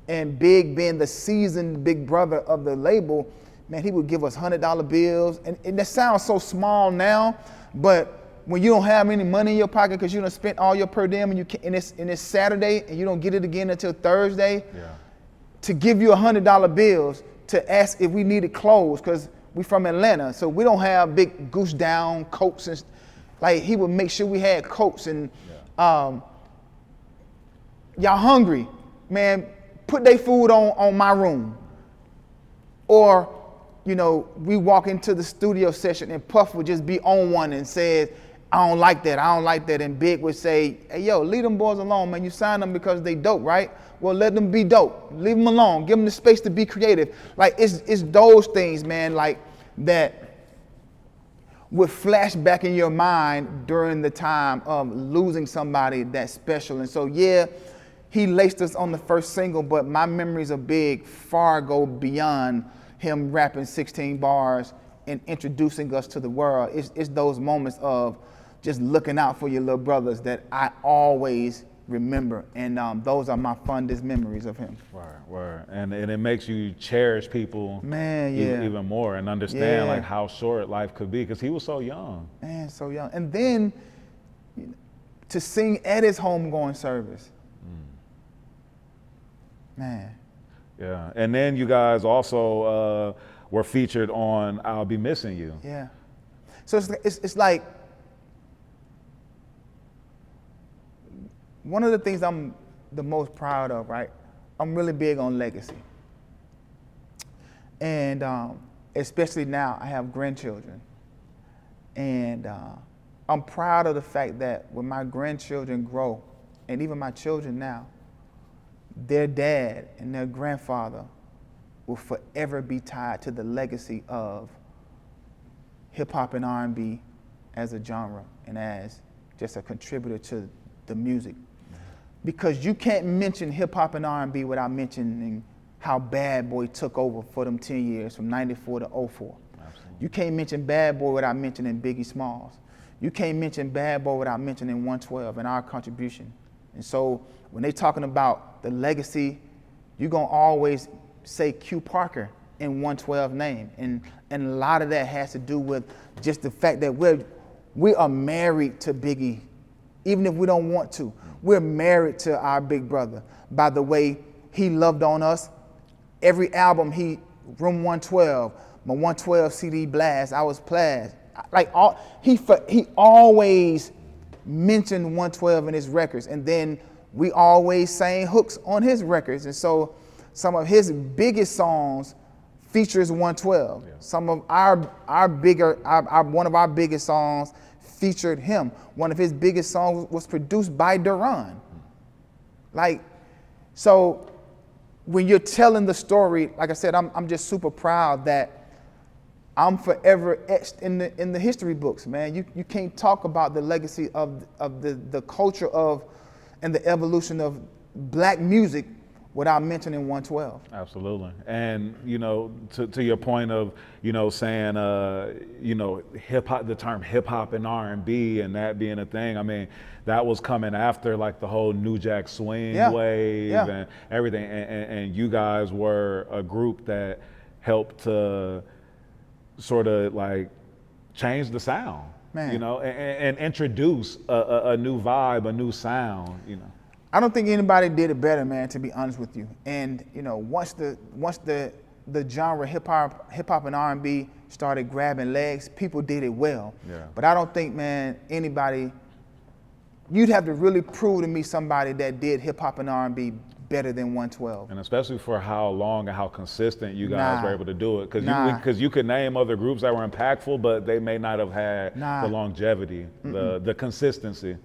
And Big, being the seasoned big brother of the label, man, he would give us $100 bills. And that sounds so small now, but when you don't have any money in your pocket because you done spent all your per diem and it's Saturday and you don't get it again until Thursday, to give you $100 bills to ask if we needed clothes, because we from Atlanta, so we don't have big goose down coats, and like, he would make sure we had coats. And y'all hungry, man, put their food on my room. Or, you know, we walk into the studio session and Puff would just be on one and said, I don't like that, I don't like that. And Big would say, hey, yo, leave them boys alone, man. You signed them because they dope, right? Well, let them be dope. Leave them alone. Give them the space to be creative. Like, it's those things, man, like, that would flash back in your mind during the time of losing somebody that special. And so, yeah, he laced us on the first single, but my memories of Big far go beyond him rapping 16 bars and introducing us to the world. It's those moments of just looking out for your little brothers that I always remember, and those are my fondest memories of him. Word. And it makes you cherish people, man, even more, and understand like how short life could be, because he was so young. Man, so young. And then to sing at his homegoing service. Man. Yeah, and then you guys also were featured on I'll Be Missing You. Yeah. So it's like, one of the things I'm the most proud of, right? I'm really big on legacy. And especially now, I have grandchildren. And I'm proud of the fact that when my grandchildren grow, and even my children now, their dad and their grandfather will forever be tied to the legacy of hip hop and R&B as a genre and as just a contributor to the music. Because you can't mention hip hop and R&B without mentioning how Bad Boy took over for them 10 years from 94 to 04. Absolutely. You can't mention Bad Boy without mentioning Biggie Smalls. You can't mention Bad Boy without mentioning 112 and our contribution. And so when they talking about the legacy, you're gonna always say Q Parker in 112 name. And a lot of that has to do with just the fact that we are married to Biggie, even if we don't want to. We're married to our big brother by the way he loved on us. Every album, Room 112, my 112 CD blast, I was Plaz. He always mentioned 112 in his records, and then we always sang hooks on his records. And so some of his biggest songs features 112. Yeah. Some of one of our biggest songs featured him. One of his biggest songs was produced by Duran. Like, so when you're telling the story, like I said, I'm just super proud that I'm forever etched in the history books, man. You can't talk about the legacy of the culture of and the evolution of black music without mentioning 112. Absolutely. And, you know, to your point of, you know, saying, you know, hip hop, the term hip hop and R&B and that being a thing, I mean, that was coming after like the whole New Jack Swing wave and everything. And you guys were a group that helped to sort of like change the sound, you know, and introduce a new vibe, a new sound, you know. I don't think anybody did it better, man, to be honest with you. And you know, once the genre hip hop and R&B started grabbing legs, people did it well. Yeah. But I don't think, man, anybody, you'd have to really prove to me somebody that did hip hop and R&B better than 112. And especially for how long and how consistent you guys were able to do it. Because you could name other groups that were impactful, but they may not have had the longevity, the consistency.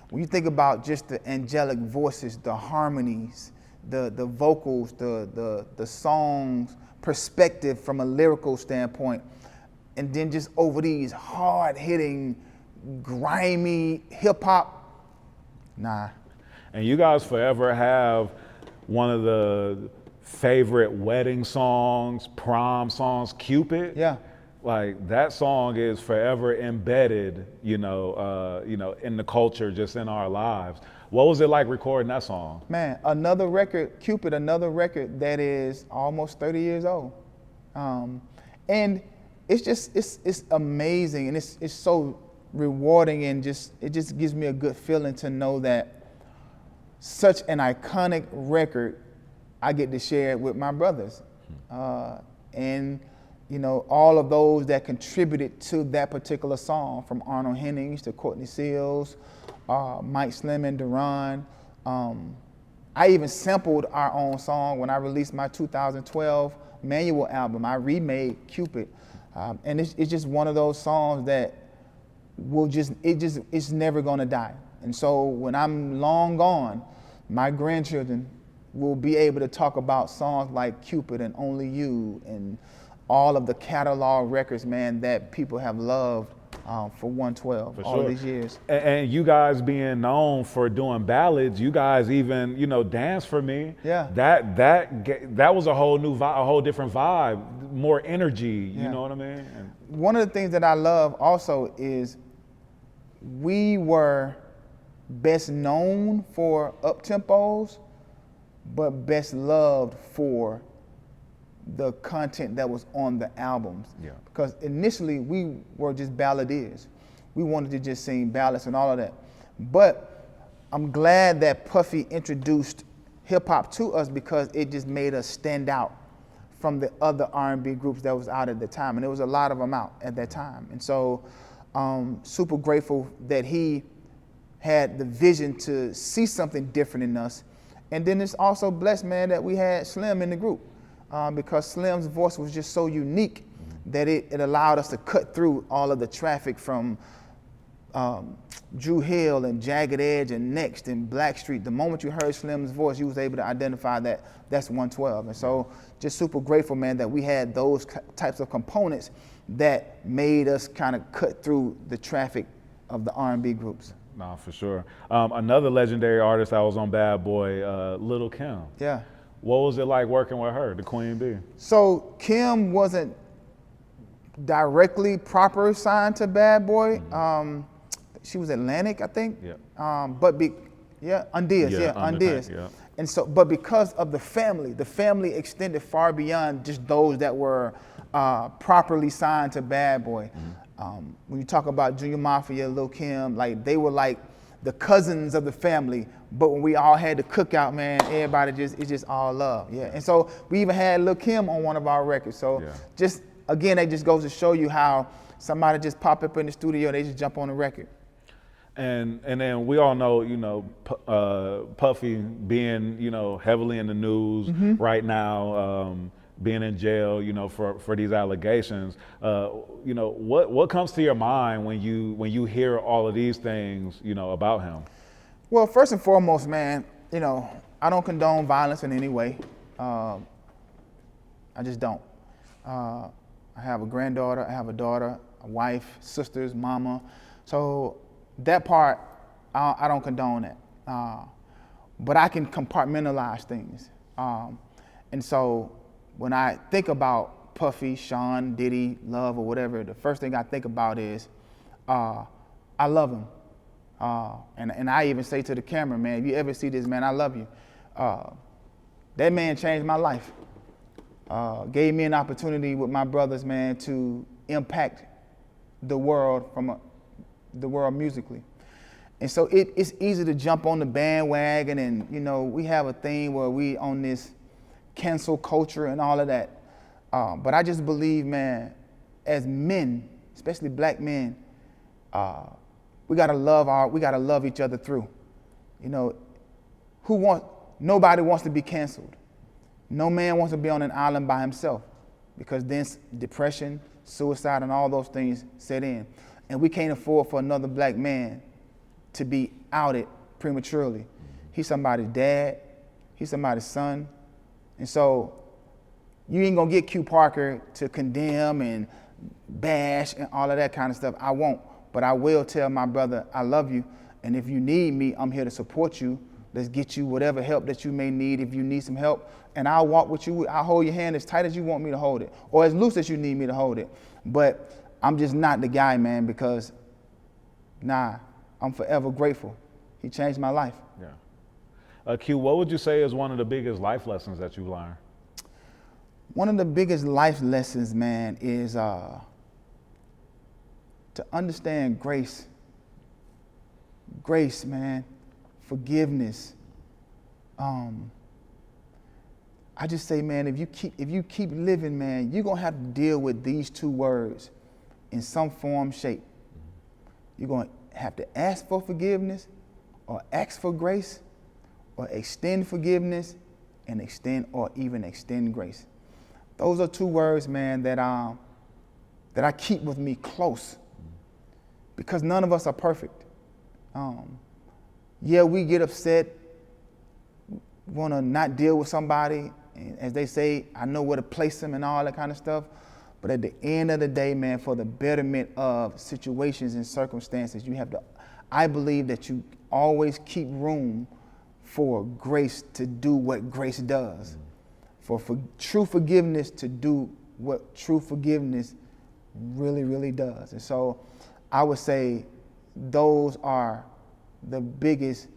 When you think about just the angelic voices, the harmonies, the vocals, the songs, perspective from a lyrical standpoint, and then just over these hard-hitting, grimy hip-hop, And you guys forever have one of the favorite wedding songs, prom songs, Cupid. Yeah. Like that song is forever embedded, you know, in the culture, just in our lives. What was it like recording that song? Man, another record, Cupid, another record that is almost 30 years old. And it's just, it's amazing, and it's so rewarding, and it just gives me a good feeling to know that such an iconic record I get to share it with my brothers. And you know, all of those that contributed to that particular song, from Arnold Hennings to Courtney Seals, Mike Slim and Duran. I even sampled our own song when I released my 2012 manual album. I remade Cupid. And it's just one of those songs that it's never gonna die. And so when I'm long gone, my grandchildren will be able to talk about songs like Cupid and Only You and all of the catalog records, man, that people have loved for 112 all of these years. And you guys being known for doing ballads, you guys even, you know, Dance for Me. Yeah. That was a whole new vibe, a whole different vibe, more energy. You know what I mean? One of the things that I love also is we were best known for up-tempos, but best loved for the content that was on the albums. Yeah. Because initially we were just balladeers. We wanted to just sing ballads and all of that. But I'm glad that Puffy introduced hip hop to us, because it just made us stand out from the other R&B groups that was out at the time. And there was a lot of them out at that time. And so super grateful that he had the vision to see something different in us. And then it's also blessed, man, that we had Slim in the group. Because Slim's voice was just so unique that it allowed us to cut through all of the traffic from Drew Hill and Jagged Edge and Next and Blackstreet. The moment you heard Slim's voice, you was able to identify that that's 112. And so just super grateful, man, that we had those types of components that made us kind of cut through the traffic of the R&B groups. No, for sure. Another legendary artist that was on Bad Boy, Lil Kim. Yeah. What was it like working with her, the Queen Bee? So Kim wasn't directly proper signed to Bad Boy. She was Atlantic, I think. Yeah. Undiz. Yeah. And so, but because of the family extended far beyond just those that were properly signed to Bad Boy. When you talk about Junior Mafia, Lil Kim, like they were like the cousins of the family. But when we all had the cookout, man, everybody it's just all love. Yeah. And so we even had Lil Kim on one of our records. So just, again, that just goes to show you how somebody just pop up in the studio, they just jump on the record. And then we all know, you know, Puffy being, you know, heavily in the news right now, being in jail, you know, for these allegations. You know, what comes to your mind when you hear all of these things, you know, about him? Well, first and foremost, man, you know, I don't condone violence in any way. I just don't. I have a granddaughter, I have a daughter, a wife, sisters, mama. So that part, I don't condone that. But I can compartmentalize things. And so when I think about Puffy, Sean, Diddy, Love, or whatever, the first thing I think about is I love him. And I even say to the camera, man, if you ever see this, man, I love you. That man changed my life. Gave me an opportunity with my brothers, man, to impact the world the world musically. And so it's easy to jump on the bandwagon, and you know, we have a thing where we on this cancel culture and all of that. But I just believe, man, as men, especially black men, we gotta love each other through. You know, nobody wants to be canceled. No man wants to be on an island by himself, because then depression, suicide, and all those things set in. And we can't afford for another black man to be outed prematurely. He's somebody's dad, he's somebody's son. And so you ain't gonna get Q Parker to condemn and bash and all of that kind of stuff. I won't, but I will tell my brother, I love you, and if you need me, I'm here to support you. Let's get you whatever help that you may need. If you need some help, and I'll walk with you. I'll hold your hand as tight as you want me to hold it, or as loose as you need me to hold it. But I'm just not the guy, man, because I'm forever grateful. He changed my life. Yeah. Q, what would you say is one of the biggest life lessons that you've learned? One of the biggest life lessons, man, is to understand grace. Grace, man, forgiveness. I just say, man, if you keep living, man, you're gonna have to deal with these two words in some form, shape. You're gonna have to ask for forgiveness, or ask for grace, or extend forgiveness and extend grace. Those are two words, man, that I keep with me close, because none of us are perfect. Yeah, we get upset, want to not deal with somebody, and as they say, I know where to place them and all that kind of stuff. But at the end of the day, man, for the betterment of situations and circumstances, I believe that you always keep room for grace to do what grace does. For true forgiveness to do what true forgiveness really, really does. And so I would say those are the biggest.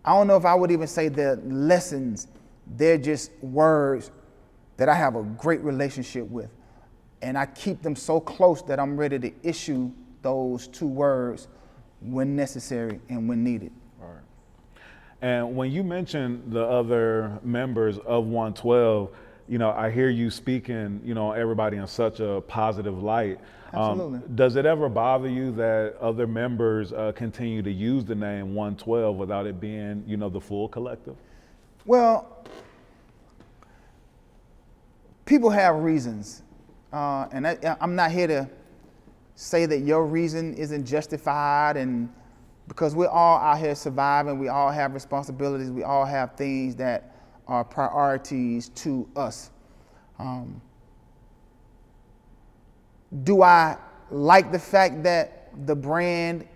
I don't know if I would even say they're lessons. They're just words that I have a great relationship with. And I keep them so close that I'm ready to issue those two words when necessary and when needed. All right. And when you mention the other members of 112, you know, I hear you speaking, you know, everybody in such a positive light. Absolutely. Does it ever bother you that other members continue to use the name 112 without it being, you know, the full collective? Well, people have reasons. And I'm not here to say that your reason isn't justified, and because we're all out here surviving, we all have responsibilities, we all have things that are priorities to us. Do I like the fact that the brand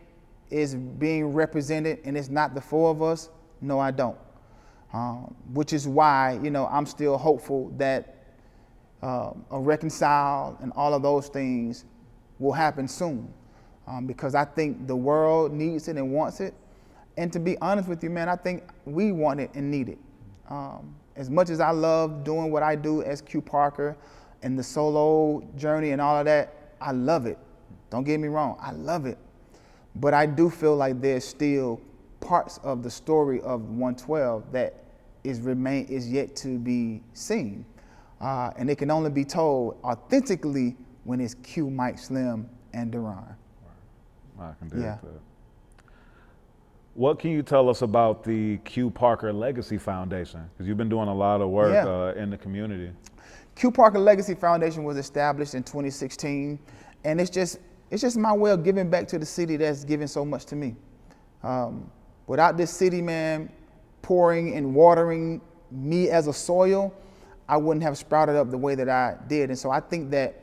is being represented and it's not the four of us? No, I don't. Which is why, you know, I'm still hopeful that a reconcile and all of those things will happen soon, because I think the world needs it and wants it. And to be honest with you, man, I think we want it and need it. As much as I love doing what I do as Q Parker and the solo journey and all of that, I love it. Don't get me wrong, I love it. But I do feel like there's still parts of the story of 112 that is yet to be seen. And it can only be told authentically when it's Q, Mike, Slim, and Duran. I can do that. What can you tell us about the Q Parker Legacy Foundation? Because you've been doing a lot of work in the community. Q Parker Legacy Foundation was established in 2016, and it's just my way of giving back to the city that's given so much to me. Without this city, man, pouring and watering me as a soil, I wouldn't have sprouted up the way that I did. And so I think that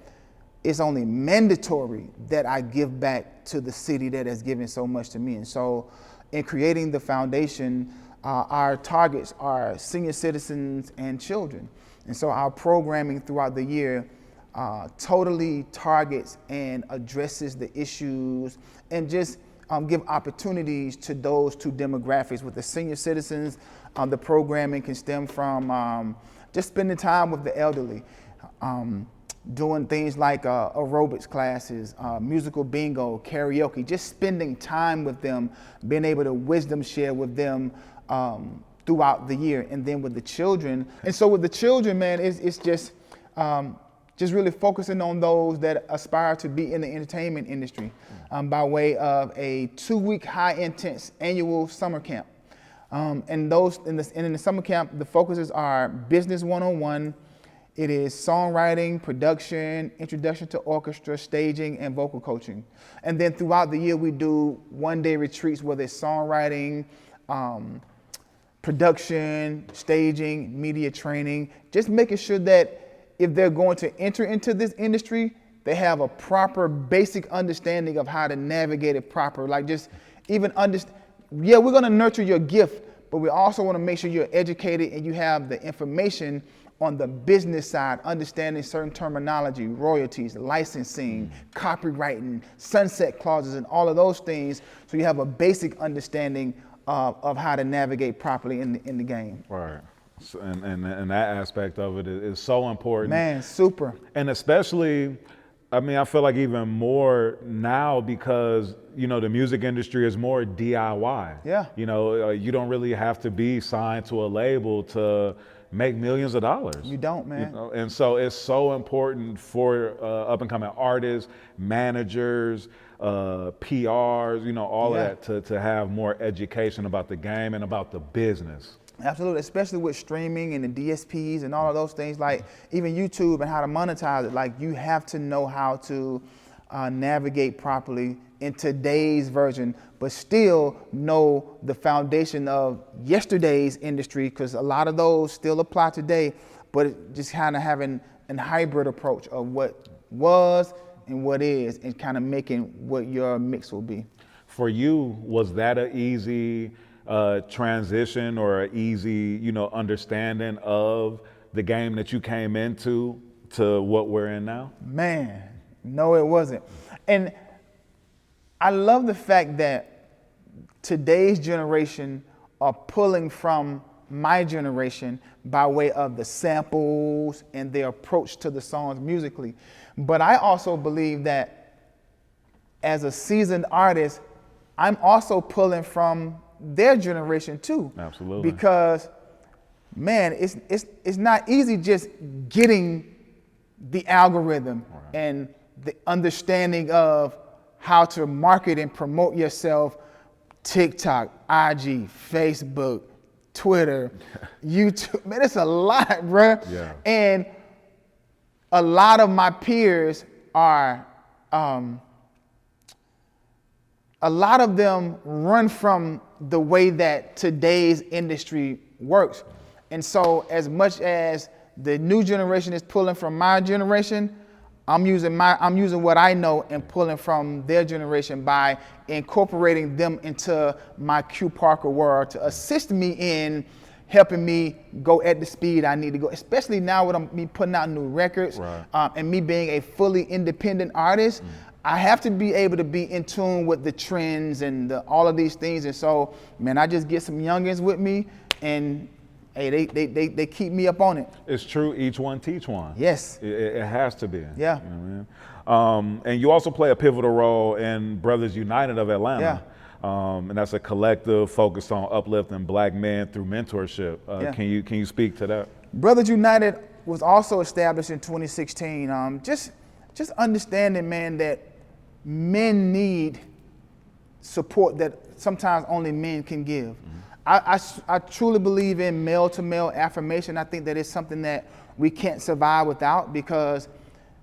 it's only mandatory that I give back to the city that has given so much to me. And so in creating the foundation, our targets are senior citizens and children. And so our programming throughout the year totally targets and addresses the issues and just give opportunities to those two demographics. With the senior citizens, the programming can stem from just spending time with the elderly, doing things like aerobics classes, musical bingo, karaoke, just spending time with them, being able to wisdom share with them throughout the year. And then with the children, and so with the children, man, it's just really focusing on those that aspire to be in the entertainment industry by way of a 2-week high intense annual summer camp. And in the summer camp, the focuses are business 101. It is songwriting, production, introduction to orchestra, staging, and vocal coaching. And then throughout the year, we do one-day retreats, whether it's songwriting, production, staging, media training, just making sure that if they're going to enter into this industry, they have a proper basic understanding of how to navigate it proper. Like just even understand, yeah, we're gonna nurture your gift, but we also wanna make sure you're educated and you have the information on the business side, understanding certain terminology, royalties, licensing, copywriting, sunset clauses, and all of those things, so you have a basic understanding of how to navigate properly in the game. Right. So, and that aspect of it is so important. Man, super. And especially, I mean, I feel like even more now because, you know, the music industry is more DIY. Yeah. You know, you don't really have to be signed to a label to make millions of dollars. You don't, man. You know? And so it's so important for up and coming artists, managers, PRs, you know, all of that to have more education about the game and about the business. Absolutely, especially with streaming and the DSPs and all of those things, like even YouTube and how to monetize it. Like you have to know how to navigate properly in today's version, but still know the foundation of yesterday's industry, because a lot of those still apply today, but just kind of having a hybrid approach of what was and what is, and kind of making what your mix will be. For you, was that an easy transition or an easy, you know, understanding of the game that you came into to what we're in now? Man, no, it wasn't. And I love the fact that today's generation are pulling from my generation by way of the samples and their approach to the songs musically. But I also believe that as a seasoned artist, I'm also pulling from their generation too. Absolutely. Because, man, it's not easy just getting the algorithm and the understanding of how to market and promote yourself. TikTok, IG, Facebook, Twitter, YouTube. Man, it's a lot, bruh. Yeah. And a lot of my peers are, a lot of them run from the way that today's industry works. And so as much as the new generation is pulling from my generation, I'm using what I know and pulling from their generation by incorporating them into my Q Parker world to assist me in helping me go at the speed I need to go, especially now with me putting out new records, and me being a fully independent artist. I have to be able to be in tune with the trends and all of these things. And so, man, I just get some youngins with me, and hey, they keep me up on it. It's true, each one teach one. Yes. It has to be. Yeah. You know what I mean? And you also play a pivotal role in Brothers United of Atlanta. Yeah. And that's a collective focused on uplifting Black men through mentorship. Can you speak to that? Brothers United was also established in 2016. Just understanding, man, that men need support that sometimes only men can give. I truly believe in male-to-male affirmation. I think that it's something that we can't survive without, because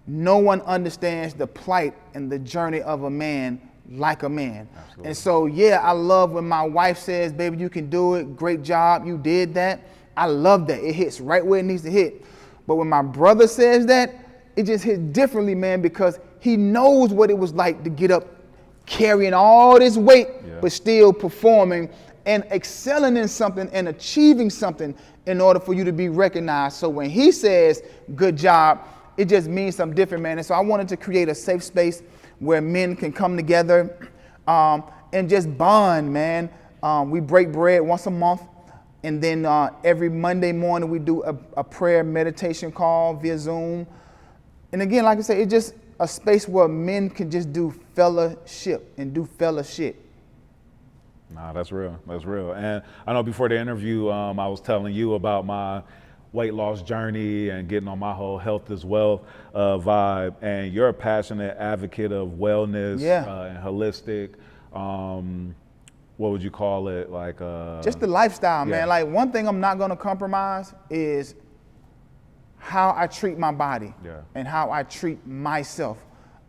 no one understands the plight and the journey of a man like a man. Absolutely. And so, yeah, I love when my wife says, baby, you can do it. Great job. You did that. I love that. It hits right where it needs to hit. But when my brother says that, it just hits differently, man, because he knows what it was like to get up carrying all this weight, but still performing and excelling in something and achieving something in order for you to be recognized. So when he says, good job, it just means something different, man. And so I wanted to create a safe space where men can come together and just bond, man. We break bread once a month. And then every Monday morning we do a prayer meditation call via Zoom. And again, like I said, it's just a space where men can just do fellowship and do fellowship. Nah, that's real. That's real. And I know before the interview, I was telling you about my weight loss journey and getting on my whole health as well vibe. And you're a passionate advocate of wellness and holistic. What would you call it? Like just the lifestyle, man. Like one thing I'm not gonna compromise is how I treat my body and how I treat myself.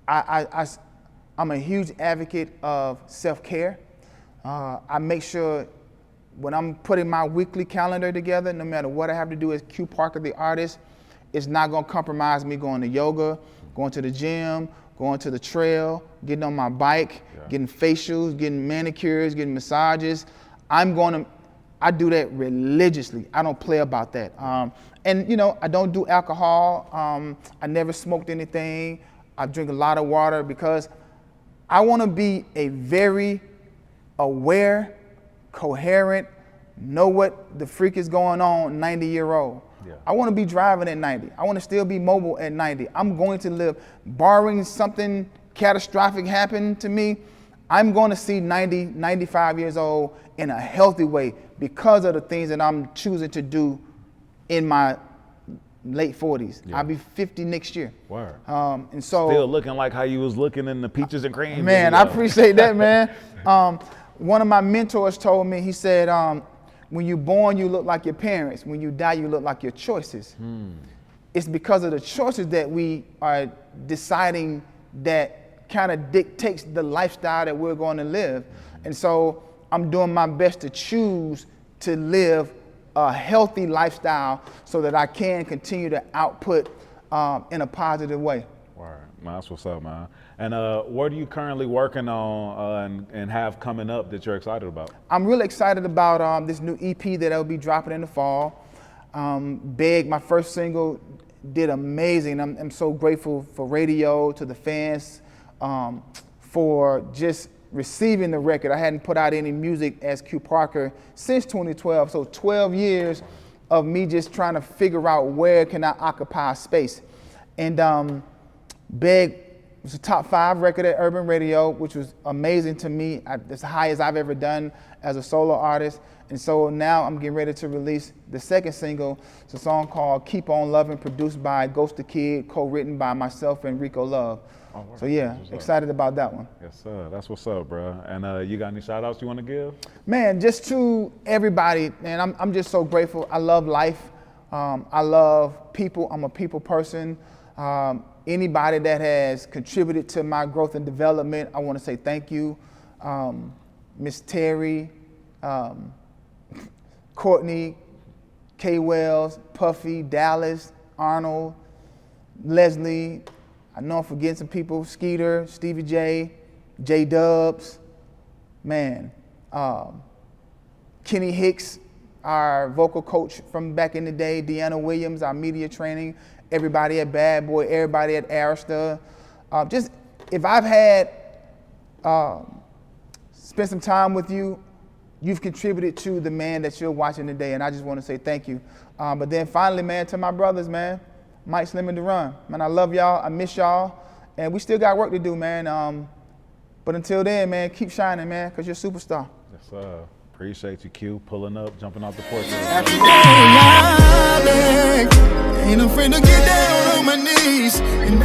I'm a huge advocate of self-care. I make sure when I'm putting my weekly calendar together, no matter what I have to do as Q Parker, the artist, it's not gonna compromise me going to yoga, going to the gym, going to the trail, getting on my bike, getting facials, getting manicures, getting massages. I do that religiously. I don't play about that. And you know, I don't do alcohol. I never smoked anything. I drink a lot of water because I wanna be a very aware, coherent, know what the freak is going on 90-year-old. I want to be driving at 90. I want to still be mobile at 90. I'm going to live, barring something catastrophic happen to me, I'm going to see 90, 95 years old in a healthy way because of the things that I'm choosing to do in my late 40s. I'll be 50 next year. Word. And so still looking like how you was looking in the Peaches and Cream Man, video. I appreciate that, man. One of my mentors told me, he said, when you're born, you look like your parents. When you die, you look like your choices. It's because of the choices that we are deciding that kind of dictates the lifestyle that we're going to live. And so I'm doing my best to choose to live a healthy lifestyle so that I can continue to output in a positive way. Word. Man, that's what's up, man. And what are you currently working on and have coming up that you're excited about? I'm really excited about this new EP that I'll be dropping in the fall. Beg, my first single, did amazing. I'm so grateful for radio, to the fans, for just receiving the record. I hadn't put out any music as Q Parker since 2012, so 12 years of me just trying to figure out where can I occupy space. And Beg was a top 5 record at Urban Radio, which was amazing to me. It's the highest I've ever done as a solo artist. And so now I'm getting ready to release the second single. It's a song called Keep On Loving, produced by Ghost the Kid, co-written by myself and Rico Love. So yeah, excited about that one. Yes, sir. That's what's up, bro. And you got any shout outs you want to give? Man, just to everybody, man, I'm just so grateful. I love life. I love people. I'm a people person. Anybody that has contributed to my growth and development, I want to say thank you. Miss Terry, Courtney, K. Wells, Puffy, Dallas, Arnold, Leslie. I know I'm forgetting some people, Skeeter, Stevie J, J Dubs, man. Kenny Hicks, our vocal coach from back in the day, Deanna Williams, our media training, everybody at Bad Boy, everybody at Arista. Just if I've had spent some time with you, you've contributed to the man that you're watching today, and I just want to say thank you. But then finally, man, to my brothers, man, Mike, Slim, and Duran. Man, I love y'all, I miss y'all, and we still got work to do, man. But until then, man, keep shining, man, because you're a superstar. Yes, sir. Appreciate you, Q, pulling up, jumping off the porch. Ain't afraid to get down on my knees. And